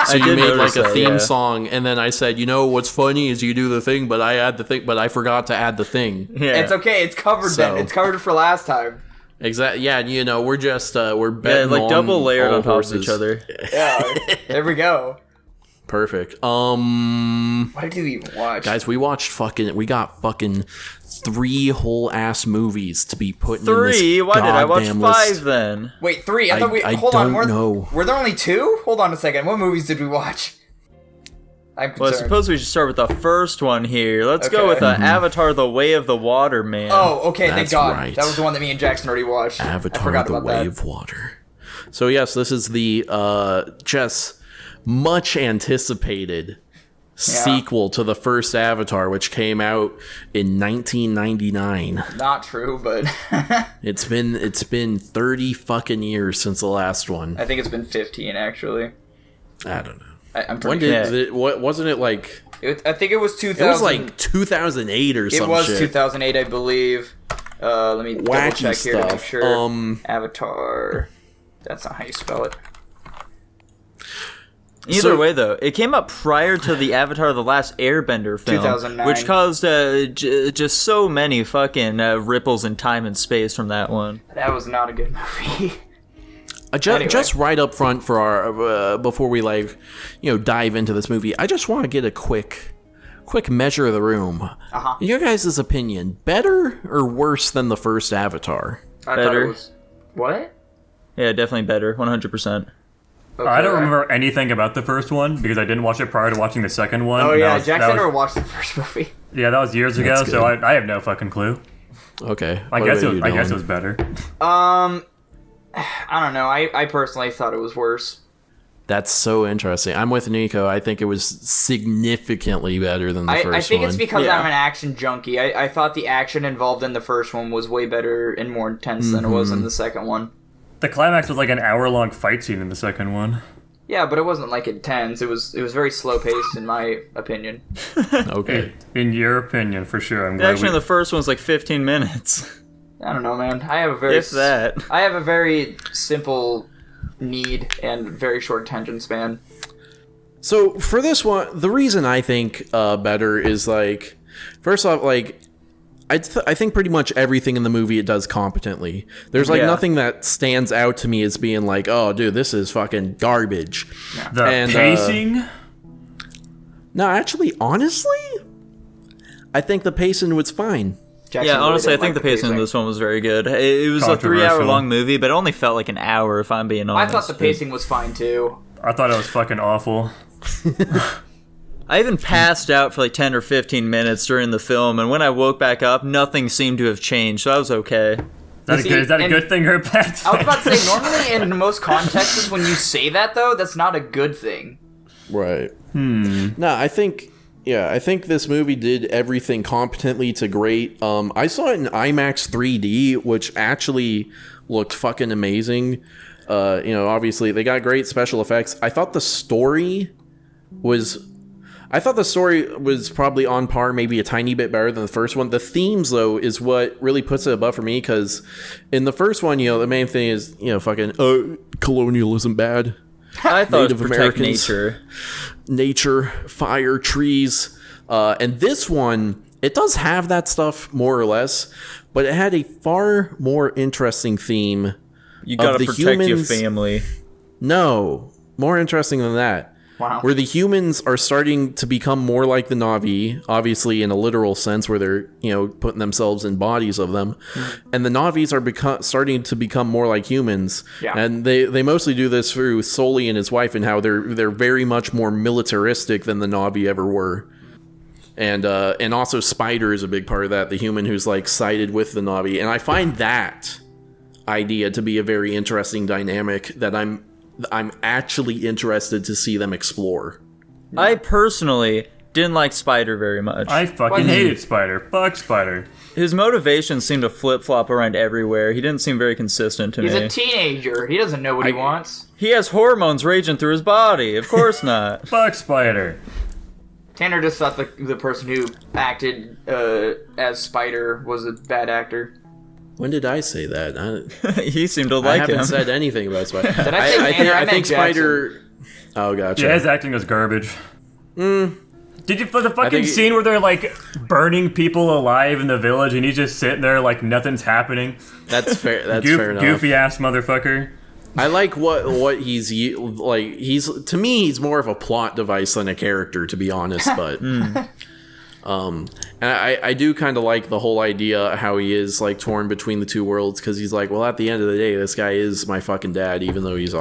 So you did made notice like a that, theme yeah. song, and then I said, what's funny is you do the thing, but I add the thing, but I forgot to add the thing. Yeah. It's okay. It's covered then. So- It's covered for last time. Exactly. Yeah, we're just we're Yeah, betting like on double layered all on top horses. of each other. Yeah. There we go. Perfect. What did you even watch? Guys, we got fucking 3 whole ass movies to be put in this 3? Why did I watch goddamn 5 list. then? Wait, 3? I thought we. I Hold on. don't know. Were there only 2? Hold on a second. What movies did we watch? I'm Well, I concerned. suppose we should start with the first one here. Let's go Okay. with Avatar: The Way of the Water, man. Oh, okay, thank That's God. right. That was the one that me and Jackson already watched. I Avatar: forgot The about Way that. of Water. So yes, this is the just much anticipated sequel to the first Avatar, which came out in 1999. Not true, but It's been 30 fucking years since the last one. I think it's been 15 actually. I don't know. I'm When pretty did sure. it, what wasn't it like? I think it was 2000. It was like 2008 or It some was shit. 2008, I believe. Let me double Wacky check here to make stuff. sure. Avatar. That's not how you spell it. Either So- way, though, it came out prior to the Avatar: The Last Airbender film, 2009. which caused just so many fucking ripples in time and space from that one. That was not a good movie. Just, Anyway. just right up front for our before we dive into this movie, I just want to get a quick measure of the room. Uh-huh. In your guys' opinion, better or worse than the first Avatar? I thought Better. it was. What? Yeah, definitely better, 100%. Okay. I don't remember anything about the first one because I didn't watch it prior to watching the second one. Oh and yeah, that was- Jackson that never was, watched the first movie. Yeah, that was years ago, That's so good. I have no fucking clue. Okay, I what guess about it you, was Dylan? better. I don't know. I personally thought it was worse. That's so interesting. I'm with Nico. I think it was significantly better than the first one. I think it's because Yeah. I'm an action junkie. I thought the action involved in the first one was way better and more intense than it was in the second one. The climax was like an hour-long fight scene in the second one. Yeah, but it wasn't like intense. It was very slow paced in my opinion. Okay. In your opinion, for sure. I'm The glad action in the first one's like 15 minutes. I don't know, man. I have a very If that. I have a very simple need and very short attention span. So for this one, the reason I think better is like, first off, like I think pretty much everything in the movie it does competently. There's like Yeah. nothing that stands out to me as being like, oh, dude, this is fucking garbage. The and, pacing. No, actually, honestly, I think the pacing was fine. Jackson Yeah, really honestly, I didn't think like the pacing of this one was very good. It was a 3-hour long movie, but it only felt like an hour, if I'm being I honest. thought the pacing was fine too. I thought it was fucking awful. I even passed out for like 10 or 15 minutes during the film, and when I woke back up, nothing seemed to have changed, so I was okay. Is that a and- good thing or a bad thing? I was about to say, normally in most contexts, when you say that though, that's not a good thing. Right. No, I think this movie did everything competently to great. I saw it in IMAX 3D, which actually looked fucking amazing. Obviously they got great special effects. I thought the story was probably on par, maybe a tiny bit better than the first one. The themes, though, is what really puts it above for me, because in the first one, the main thing is, fucking colonialism bad. I thought Native it was protect Americans. nature. Fire, trees. And this one, it does have that stuff, more or less, but it had a far more interesting theme. You gotta the protect your humans- family. No, more interesting than that. Wow. Where the humans are starting to become more like the Na'vi, obviously in a literal sense, where they're putting themselves in bodies of them, and the Na'vis are starting to become more like humans. Yeah. And they mostly do this through Sully and his wife, and how they're very much more militaristic than the Na'vi ever were. And also Spider is a big part of that, the human who's like sided with the Na'vi, and I find that idea to be a very interesting dynamic that I'm actually interested to see them explore. I personally didn't like Spider very much. I fucking hated Spider. Fuck Spider. His motivations seemed to flip-flop around everywhere. He didn't seem very consistent to He's me. a teenager. He doesn't know what he wants. He has hormones raging through his body. Of course not. Fuck Spider. Tanner just thought the person who acted as Spider was a bad actor. When did I say that? He seemed to I like haven't him. said anything about Spider. Did I say Tanner? I meant Spider. Oh, gotcha. Yeah, his acting was garbage. Did you for the fucking think scene where they're like burning people alive in the village and he's just sitting there like nothing's happening? That's fair. That's fair enough. Goofy ass motherfucker. I like what he's like. To me, he's more of a plot device than a character, to be honest. But and I do kind of like the whole idea how he is like torn between the two worlds, because he's like, well, at the end of the day, this guy is my fucking dad, even though he's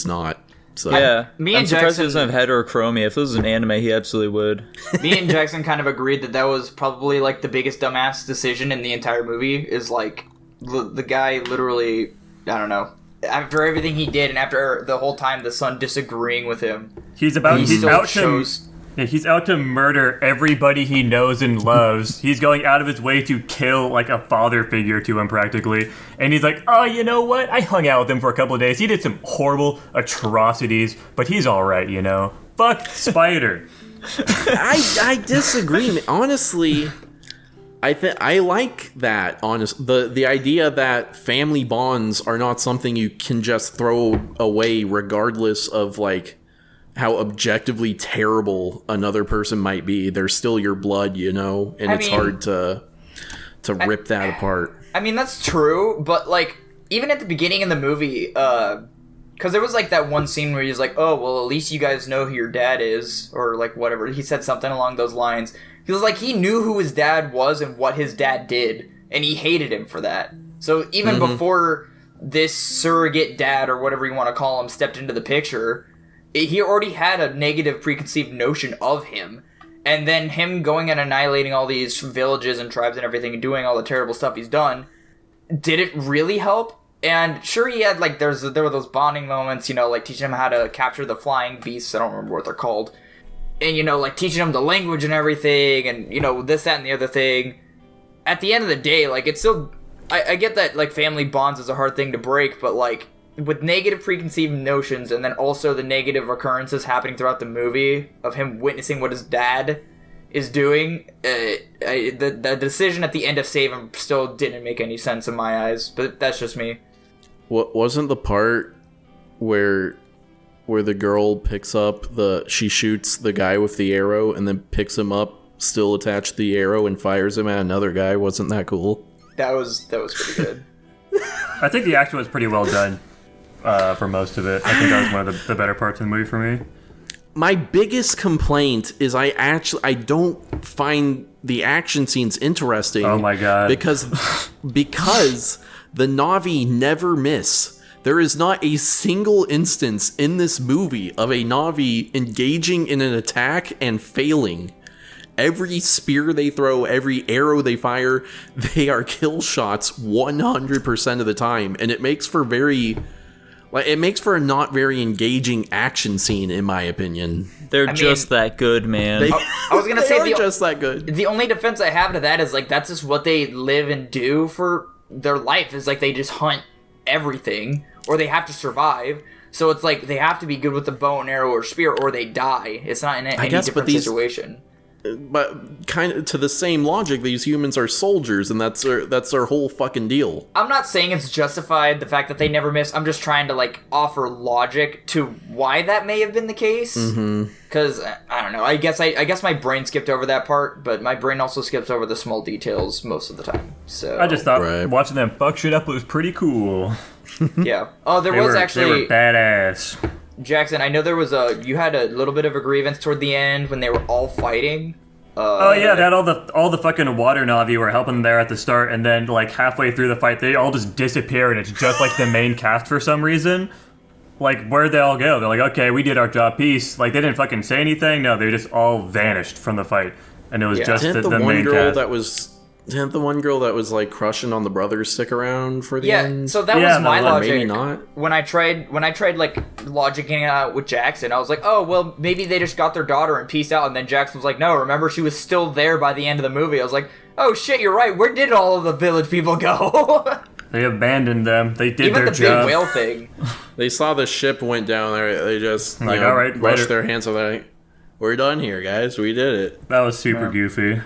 not. So Yeah, Me I'm and surprised Jackson- he doesn't have heterochromia. If this was an anime, he absolutely would. Me and Jackson kind of agreed that was probably like the biggest dumbass decision in the entire movie. Is like the guy literally, I don't know. After everything he did, and after the whole time the son disagreeing with him, He's still out chose. he's out to murder everybody he knows and loves. He's going out of his way to kill like a father figure to him practically. And he's like, oh, you know what? I hung out with him for a couple of days. He did some horrible atrocities, but he's all right, you know. Fuck Spider. I disagree. Honestly, I like that. The idea that family bonds are not something you can just throw away, regardless of like how objectively terrible another person might be. They're still your blood, you know, and it's hard to rip that apart. I mean, that's true, but like even at the beginning of the movie, because there was like that one scene where he's like, "Oh, well, at least you guys know who your dad is," or like whatever. He said something along those lines. He was like, he knew who his dad was and what his dad did, and he hated him for that. So even before this surrogate dad or whatever you want to call him stepped into the picture, he already had a negative preconceived notion of him. And then him going and annihilating all these villages and tribes and everything and doing all the terrible stuff he's done didn't really help. And sure, he had like there were those bonding moments, you know, like teaching him how to capture the flying beasts. I don't remember what they're called. And, you know, like, teaching him the language and everything, and, you know, this, that, and the other thing. At the end of the day, like, it's still... I get that, like, family bonds is a hard thing to break, but, like, with negative preconceived notions, and then also the negative occurrences happening throughout the movie, of him witnessing what his dad is doing, the decision at the end to save him still didn't make any sense in my eyes, but that's just me. What wasn't the part where the girl picks up she shoots the guy with the arrow and then picks him up, still attached to the arrow, and fires him at another guy? Wasn't that cool? That was pretty good. I think the action was pretty well done for most of it. I think that was one of the better parts of the movie for me. My biggest complaint is I don't find the action scenes interesting. Oh my god. Because the Na'vi never miss. There is not a single instance in this movie of a Na'vi engaging in an attack and failing. Every spear they throw, every arrow they fire, they are kill shots 100% of the time, and it makes for a not very engaging action scene, in my opinion. They're just that good, man. I was gonna say just that good. The only defense I have to that is like that's just what they live and do for their life. Is like they just hunt everything, or they have to survive. So it's like they have to be good with the bow and arrow or spear, or they die. It's not in any different situation. But kind of to the same logic, these humans are soldiers, and that's their whole fucking deal. I'm not saying it's justified, the fact that they never miss. I'm just trying to like offer logic to why that may have been the case. Because I don't know. I guess my brain skipped over that part, but my brain also skips over the small details most of the time. So I just thought watching them fuck shit up was pretty cool. Yeah. Oh, they were badass. Jackson, I know you had a little bit of a grievance toward the end when they were all fighting. Oh yeah, that all the fucking water Na'vi were helping them there at the start, and then like halfway through the fight, they all just disappear, and it's just like the main cast for some reason. Like, where'd they all go? They're like, okay, we did our job, peace. Like, they didn't fucking say anything. No, they just all vanished from the fight, and it was just the main cast. Didn't the one girl that was like crushing on the brothers stick around for the end? Yeah, so that was my logic. Maybe not. When I tried like logicking it out with Jackson, I was like, oh well, maybe they just got their daughter and peace out. And then Jackson was like, no, remember she was still there by the end of the movie. I was like, oh shit, you're right. Where did all of the village people go? They abandoned them. They did Even their the job. big whale thing. They saw the ship went down there. They just like, all right, washed their hands. So they're like, we're done here, guys. We did it. That was super goofy.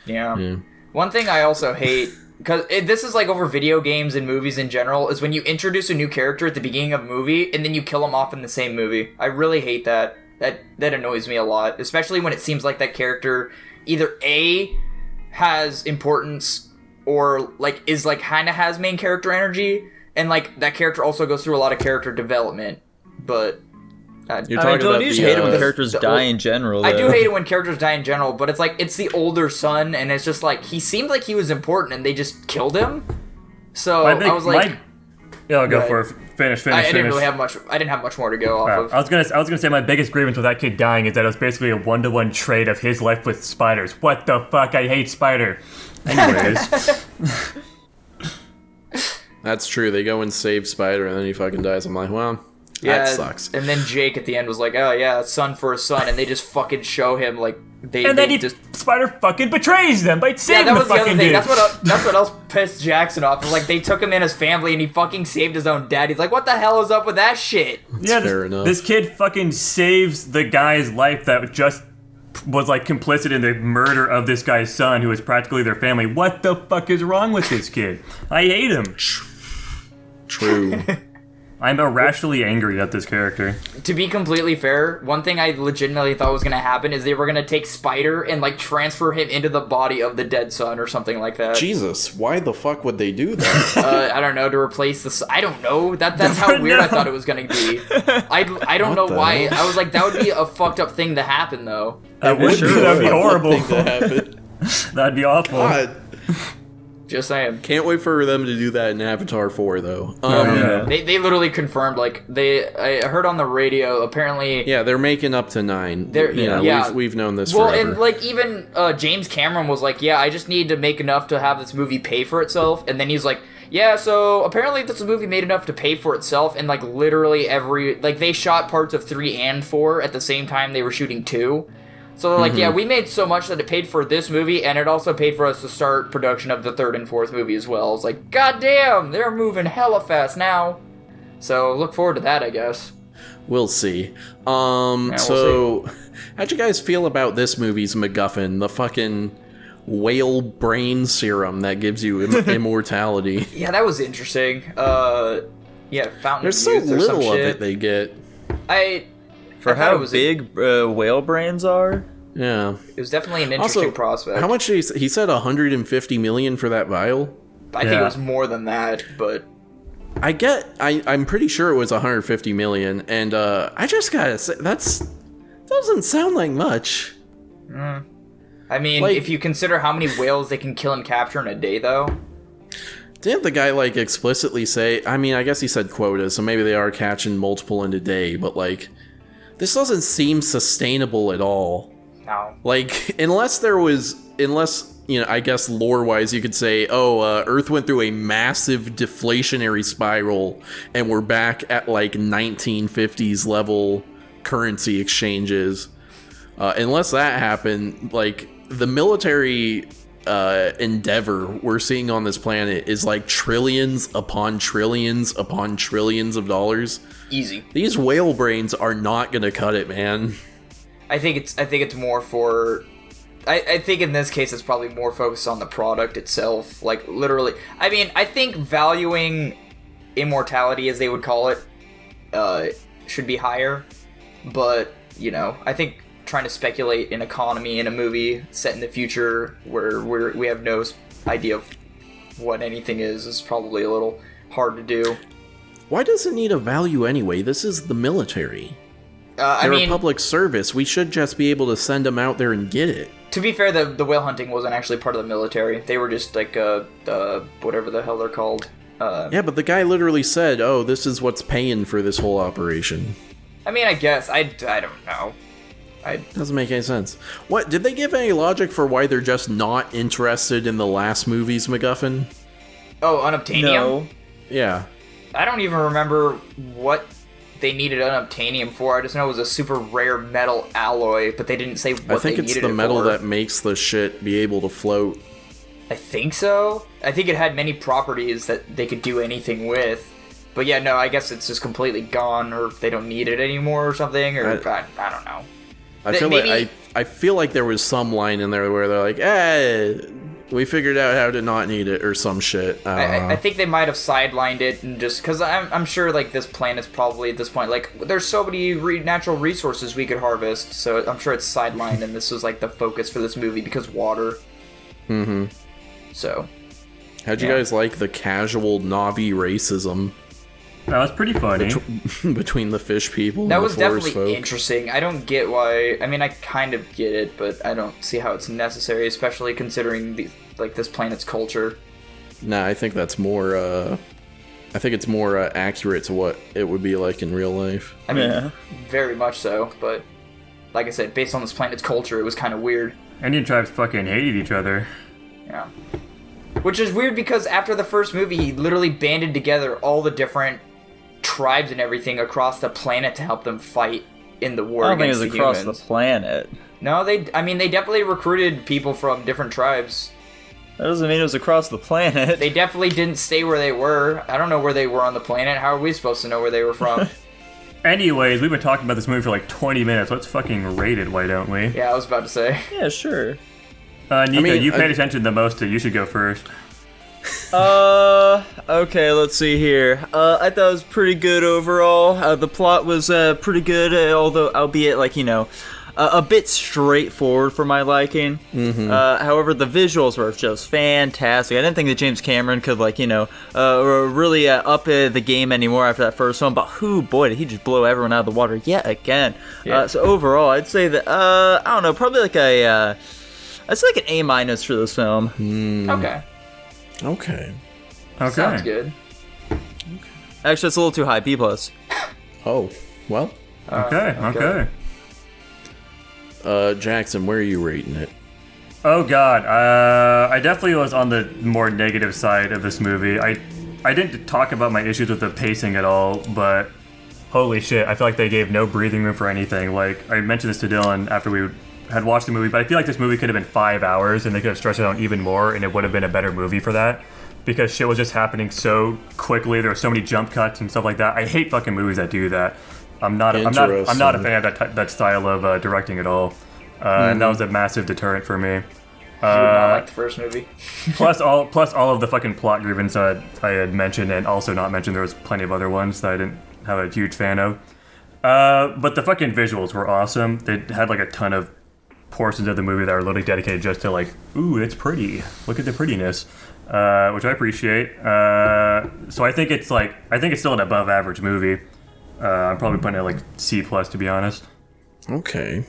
Yeah. One thing I also hate, because this is like over video games and movies in general, is when you introduce a new character at the beginning of a movie and then you kill them off in the same movie. I really hate that. That annoys me a lot, especially when it seems like that character either A, has importance, or like is like kind of has main character energy, and like that character also goes through a lot of character development. But you're talking about you just hate it when characters die in general, though. I do hate it when characters die in general, but it's like, it's the older son, and it's just like, he seemed like he was important, and they just killed him. So, I was like... Yeah, I'll go for it. Finish. I didn't really have much. I didn't have much more to go off of. I was gonna say my biggest grievance with that kid dying is that it was basically a 1-to-1 trade of his life with spiders. What the fuck? I hate Spider. Anyways, That's true. They go and save Spider, and then he fucking dies. I'm like, well, that sucks. And then Jake at the end was like, "Oh yeah, son for a son," and they just fucking show him like Spider fucking betrays them by saving that was the other fucking thing. dude. That's what else pissed Jackson off. It was like they took him in his family, and he fucking saved his own dad. He's like, "What the hell is up with that shit?" Fair enough. This kid fucking saves the guy's life that just was like complicit in the murder of this guy's son, who was practically their family. What the fuck is wrong with this kid? I hate him. True. I'm irrationally angry at this character. To be completely fair, one thing I legitimately thought was gonna happen is they were gonna take Spider and like transfer him into the body of the dead son or something like that. Jesus, why the fuck would they do that? I don't know, to replace this. I don't know. That's how weird I thought it was gonna be. I don't know why. hell? I was like, that would be a fucked up thing to happen though. That would sure be. That'd be Fucked up horrible. thing to happen. That'd be awful. God. Just saying. Can't wait for them to do that in Avatar 4, though. Yeah. They literally confirmed, like, I heard on the radio, apparently... Yeah, they're making up to 9. We've known this well, forever. and, like, even James Cameron was like, yeah, I just need to make enough to have this movie pay for itself. And then he's like, yeah, so apparently this movie made enough to pay for itself. And, like, literally they shot parts of 3 and 4 at the same time they were shooting 2. So they're like, yeah, we made so much that it paid for this movie, and it also paid for us to start production of the 3rd and 4th movie as well. It's like, goddamn, they're moving hella fast now. So look forward to that, I guess. We'll see. we'll So, how'd you guys feel about this movie's MacGuffin? The fucking whale brain serum that gives you immortality. Yeah, that was interesting. Yeah, fountain There's of so youth or some little of shit. it they get. For I thought how it was big whale brains are? Yeah. It was definitely an interesting Also, prospect. how much did he said 150 million for that vial? I think it was more than that, but I'm pretty sure it was 150 million, and I just gotta say, doesn't sound like much. I mean, Like- if you consider how many whales they can kill and capture in a day, though. Didn't the guy, like, explicitly say, I mean, I guess he said quotas, so maybe they are catching multiple in a day, but, like, this doesn't seem sustainable at all. No. Like, unless, you know, I guess lore-wise you could say, Earth went through a massive deflationary spiral, and we're back at, like, 1950s level currency exchanges. Unless that happened, like, the military endeavor we're seeing on this planet is like trillions upon trillions upon trillions of dollars. Easy. These whale brains are not gonna cut it, man. I think it's more for... I think in this case it's probably more focused on the product itself. Like, literally... I mean, I think valuing immortality, as they would call it, should be higher. But, you know, I think trying to speculate an economy in a movie set in the future where we have no idea of what anything is probably a little hard to do. Why does it need a value anyway? This is the military. I They're mean, a public service. We should just be able to send them out there and get it. to be fair, the whale hunting wasn't actually part of the military. They were just like whatever the hell they're called. Yeah, but the guy literally said, "Oh, this is what's paying for this whole operation." I mean, I guess I don't know. Doesn't make any sense. What, did they give any logic for why they're just not interested in the last movie's MacGuffin? Oh, unobtainium? No. Yeah. I don't even remember what they needed unobtainium for. I just know it was a super rare metal alloy, but they didn't say what they needed it for. I think it's the metal that makes the shit be able to float. I think so. I think it had many properties that they could do anything with. But yeah, no, I guess it's just completely gone, or they don't need it anymore or something, or I don't know. I feel like there was some line in there where they're like, we figured out how to not need it, or some shit. I think they might have sidelined it, and just because I'm sure like this planet's probably at this point like there's so many natural resources we could harvest, so I'm sure it's sidelined, and this was like the focus for this movie because water. Mm-hmm. So, how'd you guys like the casual Na'vi racism That was pretty funny. between the fish people? that and was the forest definitely folk? interesting. I don't get why. I mean, I kind of get it, but I don't see how it's necessary, especially considering this planet's culture. Nah, I think that's more I think it's more accurate to what it would be like in real life. I mean, very much so, but like I said, based on this planet's culture, it was kind of weird. Indian tribes fucking hated each other. Yeah. Which is weird because after the first movie, he literally banded together all the different tribes and everything across the planet to help them fight in the war I don't think it against was across humans. the planet. No, they definitely recruited people from different tribes. That doesn't mean it was across the planet. They definitely didn't stay where they were. I don't know where they were on the planet. How are we supposed to know where they were from? Anyways, we've been talking about this movie for like 20 minutes. Let's fucking rate it, why don't we? Yeah, I was about to say. Yeah, sure. Nico, you paid attention the most, so you should go first. Okay, let's see here. I thought it was pretty good overall. The plot was pretty good, although albeit like, a bit straightforward for my liking. However, the visuals were just fantastic. I didn't think that James Cameron could really up the game anymore after that first one, but boy, did he just blow everyone out of the water yet again. Yeah. So overall, I'd say that, I don't know, probably like I'd say like an A- for this film. Okay. Okay. Sounds good. Actually, it's a little too high, B+. Oh, well. Okay. Jackson, where are you rating it? Oh god, I definitely was on the more negative side of this movie. I didn't talk about my issues with the pacing at all, but holy shit, I feel like they gave no breathing room for anything. Like, I mentioned this to Dylan after we had watched the movie, but I feel like this movie could have been 5 hours and they could have stretched it out even more and it would have been a better movie for that. Because shit was just happening so quickly, there were so many jump cuts and stuff like that. I hate fucking movies that do that. I'm not a fan of that style of directing at all. And that was a massive deterrent for me. You would not like the first movie. plus all of the fucking plot grievances I had mentioned and also not mentioned. There was plenty of other ones that I didn't have a huge fan of. But the fucking visuals were awesome. They had like a ton of portions of the movie that are literally dedicated just to like, ooh, it's pretty. Look at the prettiness, which I appreciate. So I think it's still an above average movie. I'm probably putting it like C+ to be honest. Okay.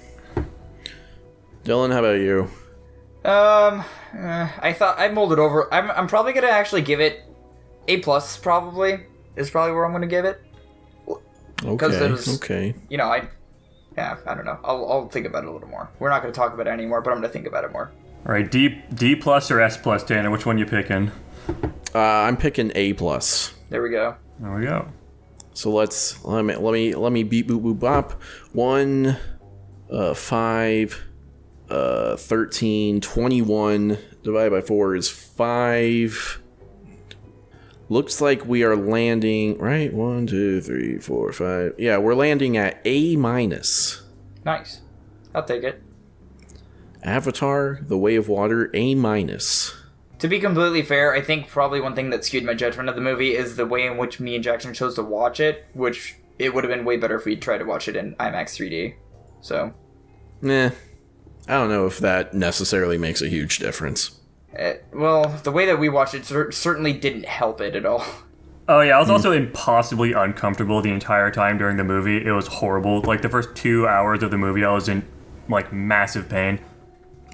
Dylan, how about you? I thought I molded over. I'm probably gonna actually give it A+. Probably is probably where I'm gonna give it. Okay. I don't know. I'll think about it a little more. We're not gonna talk about it anymore, but I'm gonna think about it more. All right, D+ or S+, Tanner? Which one you picking? I'm picking A+. There we go. There we go. So let me beep boop boop bop. 1, 5, 13, 21 divided by 4 is 5. Looks like we are landing right. 1, 2, 3, 4, 5. Yeah, we're landing at A-. Nice. I'll take it. Avatar: The Way of Water, A-. To be completely fair, I think probably one thing that skewed my judgment of the movie is the way in which me and Jackson chose to watch it, which it would have been way better if we'd tried to watch it in IMAX 3D. So. Nah. I don't know if that necessarily makes a huge difference. Well, the way that we watched it certainly didn't help it at all. Oh yeah, I was also impossibly uncomfortable the entire time during the movie. It was horrible. Like the first 2 hours of the movie, I was in like massive pain.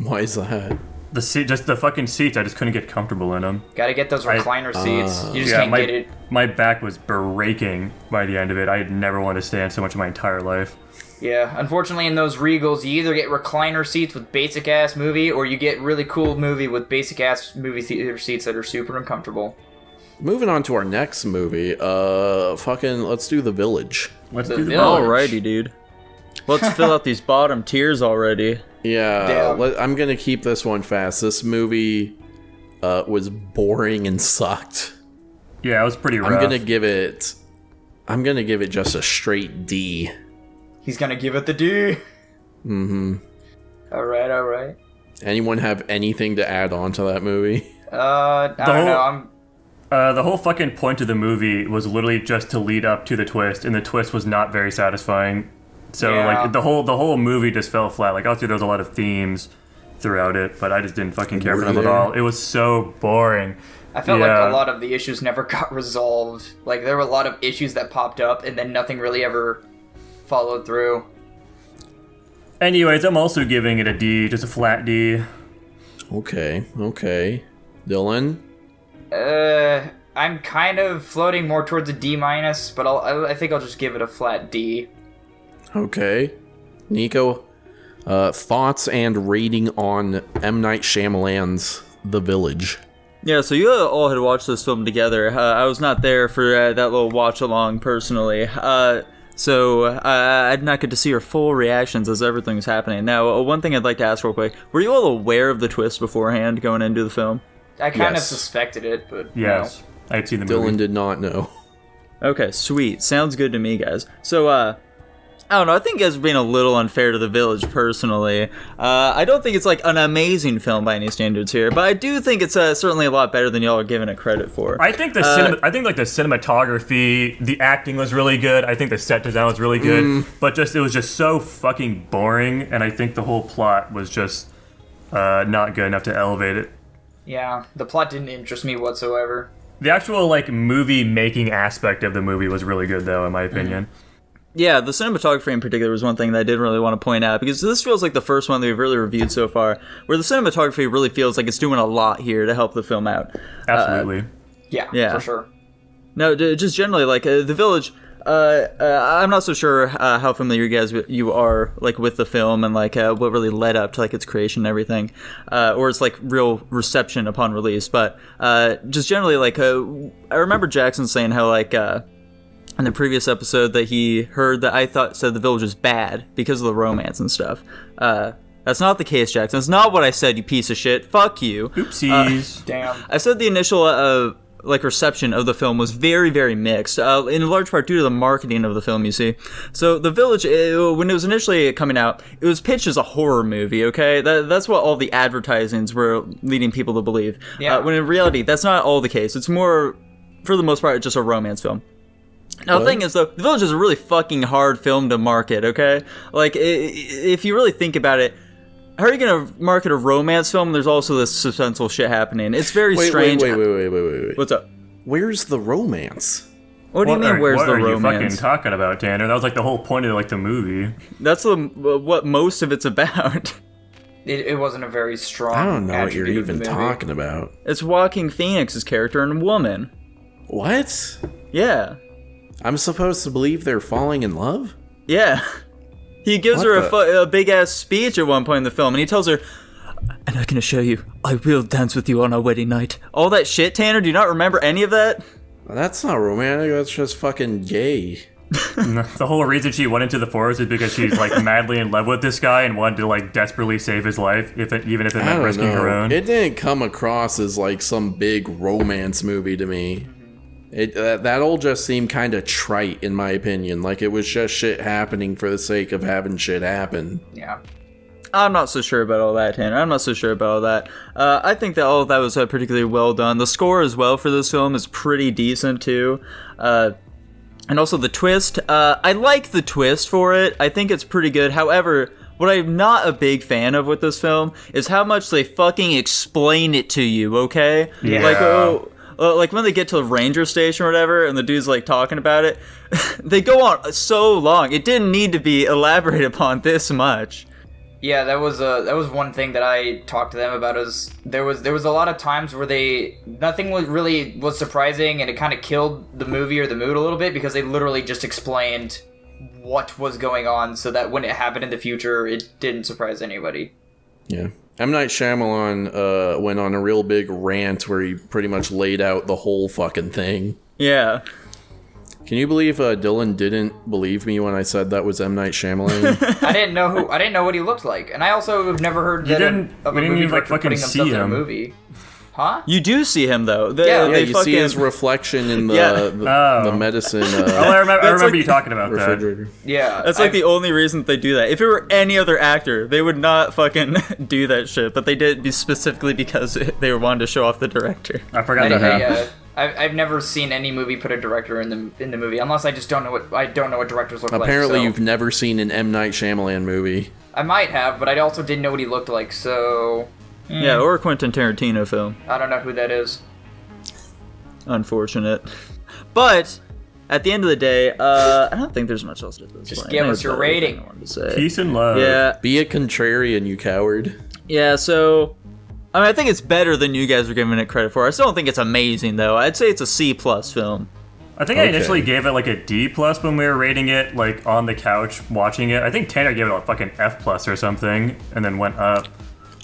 Why is that? The fucking seats, I just couldn't get comfortable in them. Gotta get those recliner seats. You just can't get it. My back was breaking by the end of it. I had never wanted to stand so much in my entire life. Yeah, unfortunately in those Regals, you either get recliner seats with basic-ass movie, or you get really cool movie with basic-ass movie theater seats that are super uncomfortable. Moving on to our next movie, let's do The Village. Let's The do the Village. Alrighty, dude. Let's fill out these bottom tiers already. Yeah, Damn. I'm gonna keep this one fast. This movie was boring and sucked. Yeah, it was pretty rough. I'm gonna give it just a straight D. He's gonna give it the D. Mm-hmm. Alright. Anyone have anything to add on to that movie? I don't know, the whole fucking point of the movie was literally just to lead up to the twist, and the twist was not very satisfying. So Yeah. like the whole movie just fell flat. Like obviously there was a lot of themes throughout it, but I just didn't fucking care for them at all. It was so boring. I felt like a lot of the issues never got resolved. Like there were a lot of issues that popped up, and then nothing really ever followed through. Anyways, I'm also giving it a D, just a flat D. Okay. Dylan? I'm kind of floating more towards a D-, but I think I'll just give it a flat D. Okay. Nico, thoughts and rating on M. Night Shyamalan's The Village. Yeah, so you all had watched this film together. I was not there for that little watch-along personally. So I did not get to see your full reactions as everything was happening. Now, one thing I'd like to ask real quick. Were you all aware of the twist beforehand going into the film? I kind of Yes. suspected it, but Yes. I'd seen the movie. Dylan did not know. Okay, sweet. Sounds good to me, guys. So, I don't know. I think you guys are being a little unfair to The Village, personally. I don't think it's, like, an amazing film by any standards here, but I do think it's certainly a lot better than y'all are giving it credit for. I think the the cinematography, the acting was really good. I think the set design was really good, but it was just so fucking boring, and I think the whole plot was just not good enough to elevate it. yeah, the plot didn't interest me whatsoever. The actual like movie making aspect of the movie was really good, though, in my opinion. Yeah, the cinematography in particular was one thing that I did really want to point out, because this feels like the first one that we've really reviewed so far, where the cinematography really feels like it's doing a lot here to help the film out. Absolutely. Yeah, for sure. No, just generally, like, The Village, I'm not so sure how familiar you are, like, with the film and, like, what really led up to, like, its creation and everything, or its, like, real reception upon release, but just generally, like, I remember Jackson saying how, like, in the previous episode that he heard that I said The Village was bad because of the romance and stuff. That's not the case, Jackson. That's not what I said, you piece of shit. Fuck you. Oopsies. Damn. I said the initial like reception of the film was very, very mixed, in large part due to the marketing of the film, you see. So The Village, when it was initially coming out, it was pitched as a horror movie, okay? That's what all the advertisings were leading people to believe. Yeah. When in reality, that's not all the case. It's more, for the most part, just a romance film. Now, the thing is, though, The Village is a really fucking hard film to market, okay? Like, if you really think about it, how are you going to market a romance film? There's also this suspenseful shit happening. It's very strange. Wait. What's up? Where's the romance? What do you mean, where's the What are you romance? fucking talking about, Tanner? That was like the whole point of like the movie. That's what most of it's about. It wasn't a very strong. I don't know what you're attribute of the even movie. talking about. It's Joaquin Phoenix's character and woman. What? Yeah. I'm supposed to believe they're falling in love? Yeah. He gives What her a big-ass speech at one point in the film, and he tells her, "And I'm gonna show you, I will dance with you on our wedding night." All that shit, Tanner, do you not remember any of that? That's not romantic, that's just fucking gay. The whole reason she went into the forest is because she's like madly in love with this guy and wanted to like desperately save his life, even if it I meant don't risking her know. own. It didn't come across as like some big romance movie to me. That all just seemed kind of trite, in my opinion. Like, it was just shit happening for the sake of having shit happen. Yeah. I'm not so sure about all that, Tanner. I'm not so sure about all that. I think that all of that was particularly well done. The score as well for this film is pretty decent, too. And also the twist. I like the twist for it. I think it's pretty good. However, what I'm not a big fan of with this film is how much they fucking explain it to you, okay? Yeah. Like when they get to the ranger station or whatever, and the dude's like talking about it, they go on so long. It didn't need to be elaborated upon this much. Yeah, that was one thing that I talked to them about. Is there was a lot of times where nothing was surprising, and it kind of killed the movie or the mood a little bit because they literally just explained what was going on, so that when it happened in the future, it didn't surprise anybody. Yeah. M. Night Shyamalan went on a real big rant where he pretty much laid out the whole fucking thing. Yeah. Can you believe Dylan didn't believe me when I said that was M. Night Shyamalan? I didn't know what he looked like, and I also have never heard that of a movie even, like, director fucking putting see themselves in a him. movie. Huh? You do see him though. Yeah, Yeah, you see his reflection in the medicine I remember like- you talking about that. refrigerator. Yeah. That's like the only reason that they do that. If it were any other actor, they would not fucking do that shit. But they did specifically because they wanted to show off the director. I forgot that happened. I've never seen any movie put a director in the movie, unless I just don't know what directors look like. Apparently so. you've never seen an M. Night Shyamalan movie. I might have, but I also didn't know what he looked like, so Yeah, or a Quentin Tarantino film. I don't know who that is. Unfortunate. But at the end of the day, I don't think there's much else to this. Just point. give I think us that's your about everything rating. I wanted to say. Peace and love. Yeah, Be a contrarian, you coward. yeah. So I mean, I think it's better than you guys are giving it credit for. I still don't think it's amazing, though. I'd say it's a C+ film. I think I initially gave it like a D+ when we were rating it, like on the couch watching it. I think Tanner gave it a fucking F+ or something, and then went up.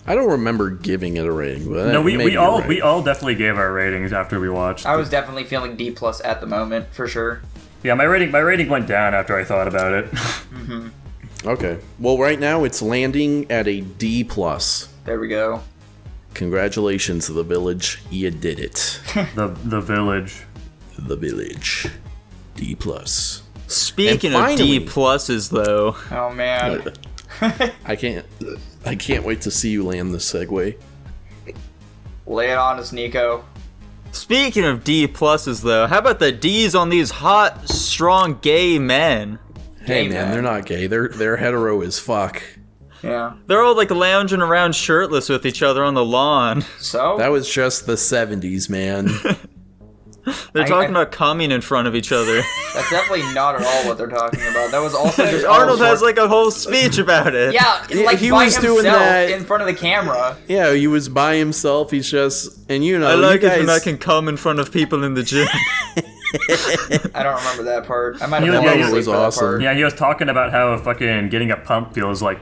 I don't remember giving it a rating, but No, we all definitely gave our ratings after we watched. I was definitely feeling D+ at the moment, for sure. Yeah, my rating went down after I thought about it. Okay. Well, right now it's landing at a D+. There we go. Congratulations, The Village. You did it. the Village. The Village. D+. Speaking And of D+, finally- though, Oh, man. I can't wait to see you land the segue. Lay it on us, Nico. speaking of D+, though, how about the D's on these hot, strong, gay men? Hey Gay man, man. they're not gay. They're hetero as fuck. Yeah. They're all like lounging around shirtless with each other on the lawn. So? That was just the 70s, man. They're talking about coming in front of each other. That's definitely not at all what they're talking about. That was also just Arnold has like a whole speech about it. Yeah, like he by was himself doing that- in front of the camera. Yeah, he was by himself. He's just, and you know, I like you it when I guys, can come in front of people in the gym. I don't remember that part. I might Yeah, have yeah, fallen it asleep was for that awesome. part. Yeah, he was talking about how fucking getting a pump feels like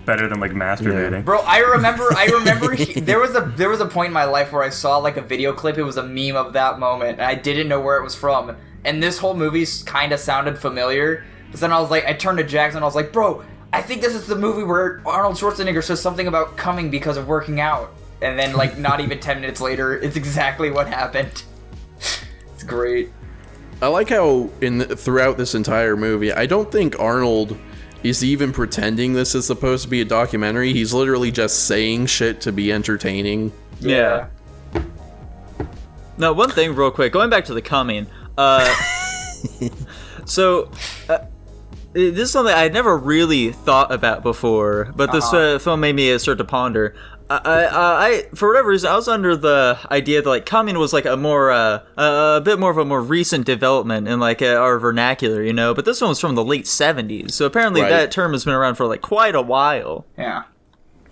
better than like masturbating. Bro, I remember there was a point in my life where I saw like a video clip. It was a meme of that moment, and I didn't know where it was from. And this whole movie kind of sounded familiar. But then I turned to Jackson, and I was like, bro, I think this is the movie where Arnold Schwarzenegger says something about coming because of working out. And then like not even 10 minutes later, it's exactly what happened. It's great. I like how throughout this entire movie, I don't think Arnold is even pretending this is supposed to be a documentary. He's literally just saying shit to be entertaining. Yeah. Now, one thing real quick, going back to the coming. So, this is something I had never really thought about before, but this film made me start to ponder. I for whatever reason, I was under the idea that like coming was like a more a bit more of a more recent development in like our vernacular, you know. But this one was from the late '70s, so apparently Right. that term has been around for like quite a while. Yeah.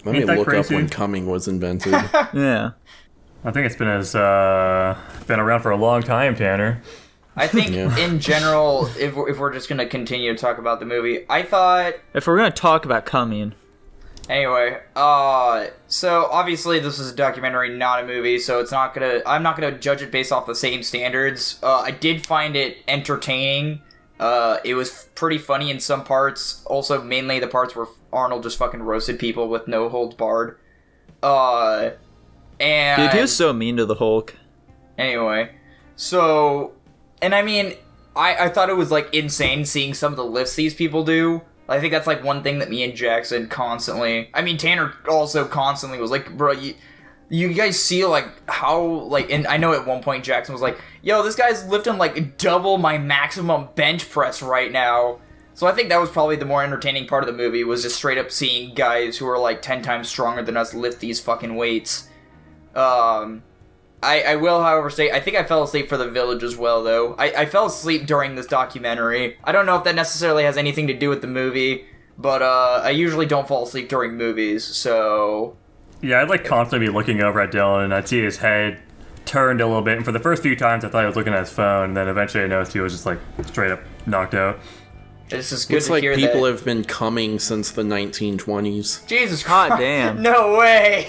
Let me Ain't that look up crazy? when coming was invented. Yeah. I think it's been around for a long time, Tanner. I think Yeah. in general, if we're just gonna continue to talk about the movie, I thought. If we're gonna talk about coming. Anyway, so obviously this is a documentary, not a movie, so I'm not gonna judge it based off the same standards. I did find it entertaining. It was pretty funny in some parts, also mainly the parts where Arnold just fucking roasted people with no holds barred. And Dude, he was so mean to the Hulk. anyway, so, and I mean, I thought it was like insane seeing some of the lifts these people do. I think that's like one thing that me and Jackson constantly, I mean Tanner also constantly was like, bro, you guys see like how like, and I know at one point Jackson was like, yo, this guy's lifting like double my maximum bench press right now. So I think that was probably the more entertaining part of the movie, was just straight up seeing guys who are like 10 times stronger than us lift these fucking weights. I will, however, say I think I fell asleep for The Village as well, though. I fell asleep during this documentary. I don't know if that necessarily has anything to do with the movie, but I usually don't fall asleep during movies, so... Yeah, I'd like constantly be looking over at Dylan, and I'd see his head turned a little bit, and for the first few times I thought he was looking at his phone, and then eventually I noticed he was just like straight up knocked out. It's just good Looks to like hear people that... have been coming since the 1920s. Jesus Hot Christ. damn. No way!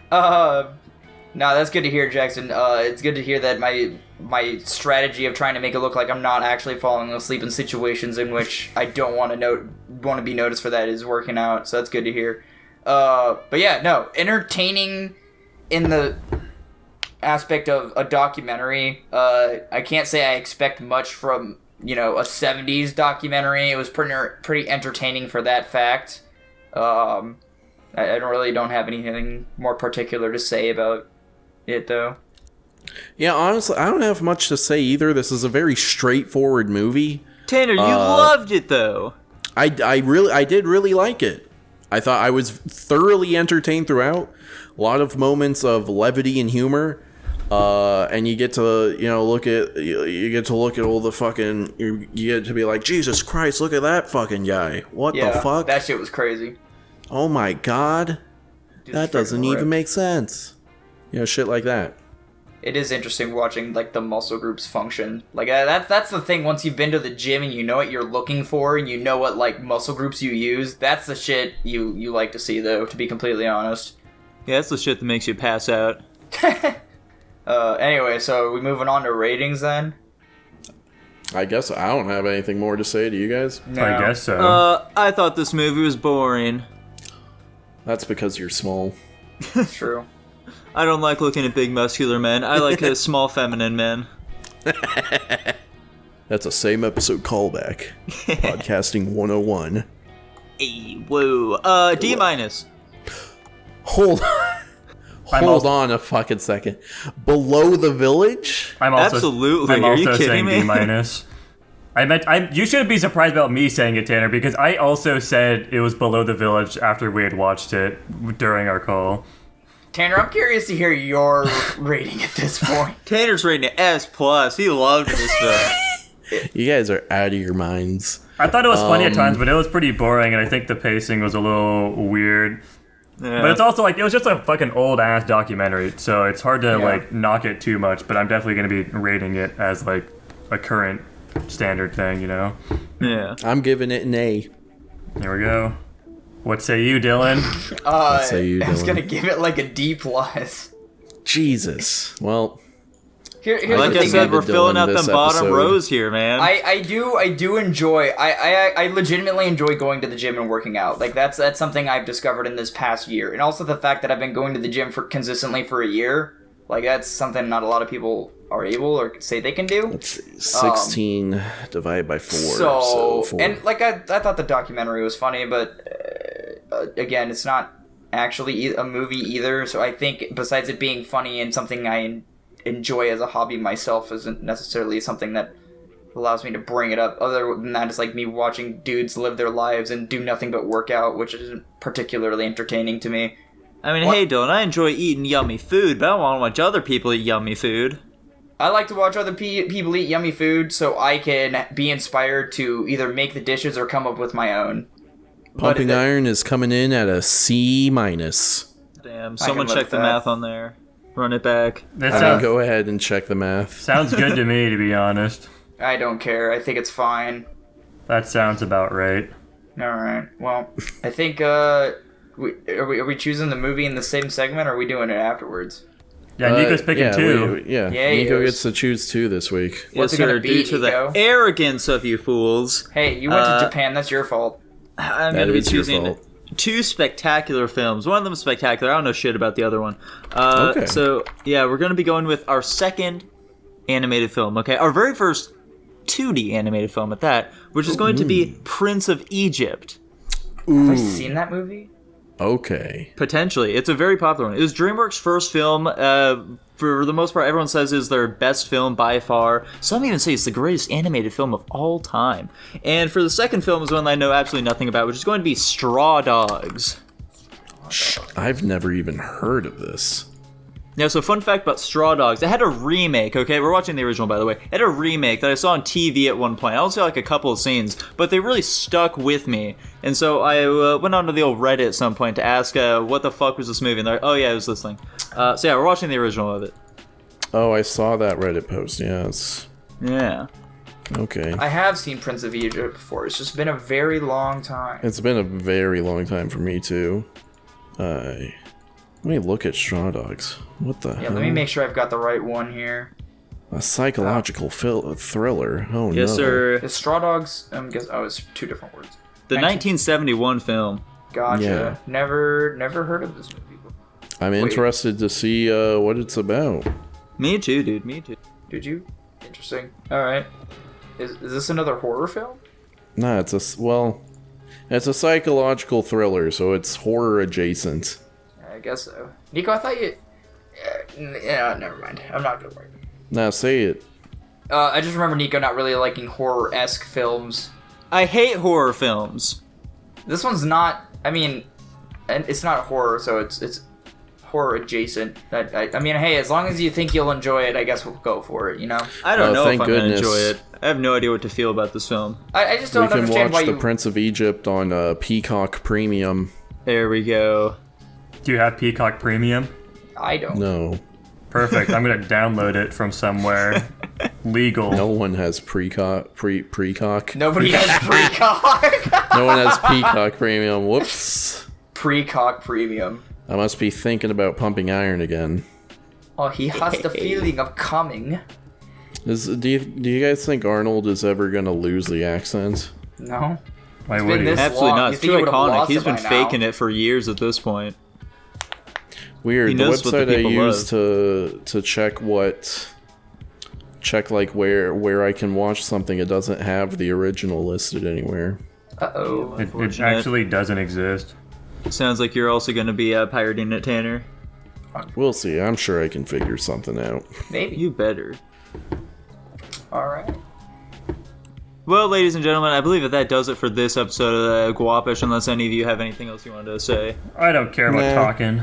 No, that's good to hear, Jackson. It's good to hear that my strategy of trying to make it look like I'm not actually falling asleep in situations in which I don't want to be noticed for that is working out. So that's good to hear. But yeah, no, entertaining in the aspect of a documentary. I can't say I expect much from a 70s documentary. It was pretty entertaining for that fact. I don't have anything more particular to say about it, though. Yeah, honestly, I don't have much to say either. This is a very straightforward movie. Tanner, you loved it, though. I did really like it. I thought I was thoroughly entertained throughout. A lot of moments of levity and humor. And you get to look at all the fucking, you get to be like, Jesus Christ, look at that fucking guy. What the fuck? That shit was crazy. Oh my god. That doesn't even make sense. You know, shit like that. It is interesting watching like the muscle groups function. Like that's the thing. Once you've been to the gym and you know what you're looking for, and you know what like muscle groups you use, that's the shit you like to see, though. To be completely honest. Yeah, that's the shit that makes you pass out. Anyway, so are we moving on to ratings then? I guess I don't have anything more to say to you guys. No. I guess so. I thought this movie was boring. That's because you're small. It's true. I don't like looking at big muscular men. I like small feminine men. That's a same episode callback. Podcasting 101. Hey, whoa. D minus. Hold on a fucking second. Below the Village? Absolutely. I'm Are also you kidding saying me? D minus. You shouldn't be surprised about me saying it, Tanner, because I also said it was Below the Village after we had watched it during our call. Tanner, I'm curious to hear your rating at this point. Tanner's rating it S+. He loved this film. You guys are out of your minds. I thought it was funny at times, but it was pretty boring, and I think the pacing was a little weird. Yeah. But it's also like it was just a fucking old ass documentary, so it's hard to like knock it too much. But I'm definitely going to be rating it as like a current standard thing, you know. Yeah. I'm giving it an A. Here we go. What say you, Dylan? say you, I was Dylan. gonna give it like a D+. Jesus. Well, Here's Like the I thing. said, we're Dylan filling out them this bottom episode. rows here, man. I do enjoy. I legitimately enjoy going to the gym and working out. Like that's something I've discovered in this past year, and also the fact that I've been going to the gym consistently for a year. Like that's something not a lot of people are able or say they can do. let's see. 16 divided by 4. So 4. And like I thought the documentary was funny, but again, it's not actually a movie either. So I think besides it being funny and something I enjoy as a hobby myself, isn't necessarily something that allows me to bring it up. Other than that, it's like me watching dudes live their lives and do nothing but work out, which isn't particularly entertaining to me. I mean, hey, Dylan, I enjoy eating yummy food, but I don't want to watch other people eat yummy food. I like to watch other people eat yummy food so I can be inspired to either make the dishes or come up with my own. Pumping Iron is coming in at a C-. Damn, someone live check with the that. math on there. Run it back. This Go ahead and check the math. sounds good to me, to be honest. I don't care. I think it's fine. That sounds about right. Alright, well, I think, are we choosing the movie in the same segment, or are we doing it afterwards? Yeah, Nico's picking 2. Yeah, Nico he gets is. to choose 2 this week. What's Yes, it gonna sir, be, due to Nico? the arrogance of you fools, Hey, you went to Japan, that's your fault. I'm That going to be is your choosing fault. 2 spectacular films. One of them is spectacular. I don't know shit about the other one. Okay. So, yeah, we're going to be going with our second animated film, okay? Our very first 2D animated film at that, which is going to be Prince of Egypt. Have I seen that movie? Okay. Potentially. It's a very popular one. It was DreamWorks' first film. For the most part, everyone says is their best film by far. Some even say it's the greatest animated film of all time. And for the second film is one that I know absolutely nothing about, which is going to be Straw Dogs. I've never even heard of this. Yeah, so fun fact about Straw Dogs. It had a remake, okay? We're watching the original, by the way. It had a remake that I saw on TV at one point. I only saw like a couple of scenes, but they really stuck with me. And so I went onto the old Reddit at some point to ask, what the fuck was this movie? And they're like, oh yeah, it was this thing. So yeah, we're watching the original of it. Oh, I saw that Reddit post, yes. Yeah. Okay. I have seen Prince of Egypt before. It's just been a very long time. It's been a very long time for me, too. Let me look at Straw Dogs. What the Yeah, hell? let me make sure I've got the right one here. A psychological thriller. Oh, Yes, no. sir. Is Straw Dogs? It's 2 different words. The 1971 film. Gotcha. Yeah. Never heard of this movie before. I'm interested to see what it's about. Me too, dude. Me too. Did you? Interesting. All right. Is this another horror film? Nah, it's a psychological thriller, so it's horror adjacent. I guess so. Nico, I thought you. Yeah, never mind. I'm not gonna worry. Now say it. I just remember Nico not really liking horror-esque films. I hate horror films. This one's not. I mean, and it's not horror, so it's horror adjacent. I mean, hey, as long as you think you'll enjoy it, I guess we'll go for it. You know. I don't know if thank I'm going to goodness. enjoy it. I have no idea what to feel about this film. I just We don't can understand watch why The you. Prince of Egypt on Peacock Premium. There we go. Do you have Peacock Premium? I don't. No. Perfect. I'm gonna download it from somewhere legal. No one has precock. Nobody has Precock. No one has Peacock Premium. Whoops. Precock Premium. I must be thinking about pumping iron again. Oh, he has the feeling of coming. Do you guys think Arnold is ever gonna lose the accent? No. Why been would he? this- Absolutely long. not. You It's think too he would've iconic. lost He's it been by now? faking it for years at this point. Weird. He The knows what the website I people use to check like where I can watch something, it doesn't have the original listed anywhere. Uh-oh. It Unfortunate. actually doesn't exist. Sounds like you're also going to be pirating it, Tanner. We'll see. I'm sure I can figure something out. Maybe. You better. Alright. Well, ladies and gentlemen, I believe that does it for this episode of Guapish, unless any of you have anything else you wanted to say. I don't care about Nah. talking.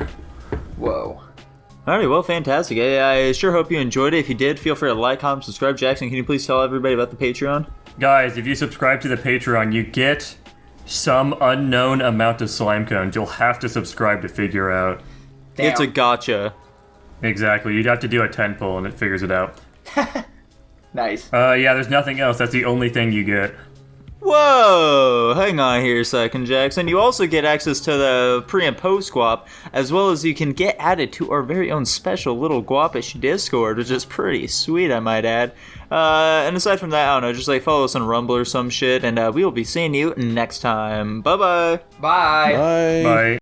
Whoa. Alrighty, well, fantastic. I sure hope you enjoyed it. If you did, feel free to like, comment, subscribe. Jackson, can you please tell everybody about the Patreon? Guys, if you subscribe to the Patreon, you get some unknown amount of slime cones. You'll have to subscribe to figure out. Damn. It's a gotcha. Exactly. You'd have to do a 10 pull and it figures it out. Nice. Yeah, there's nothing else. That's the only thing you get. Whoa! Hang on here a second, Jackson. You also get access to the pre and post Guap, as well as you can get added to our very own special little Guapish Discord, which is pretty sweet, I might add. And aside from that, I don't know, just like follow us on Rumble or some shit, and we will be seeing you next time. Bye-bye! Bye. Bye. Bye.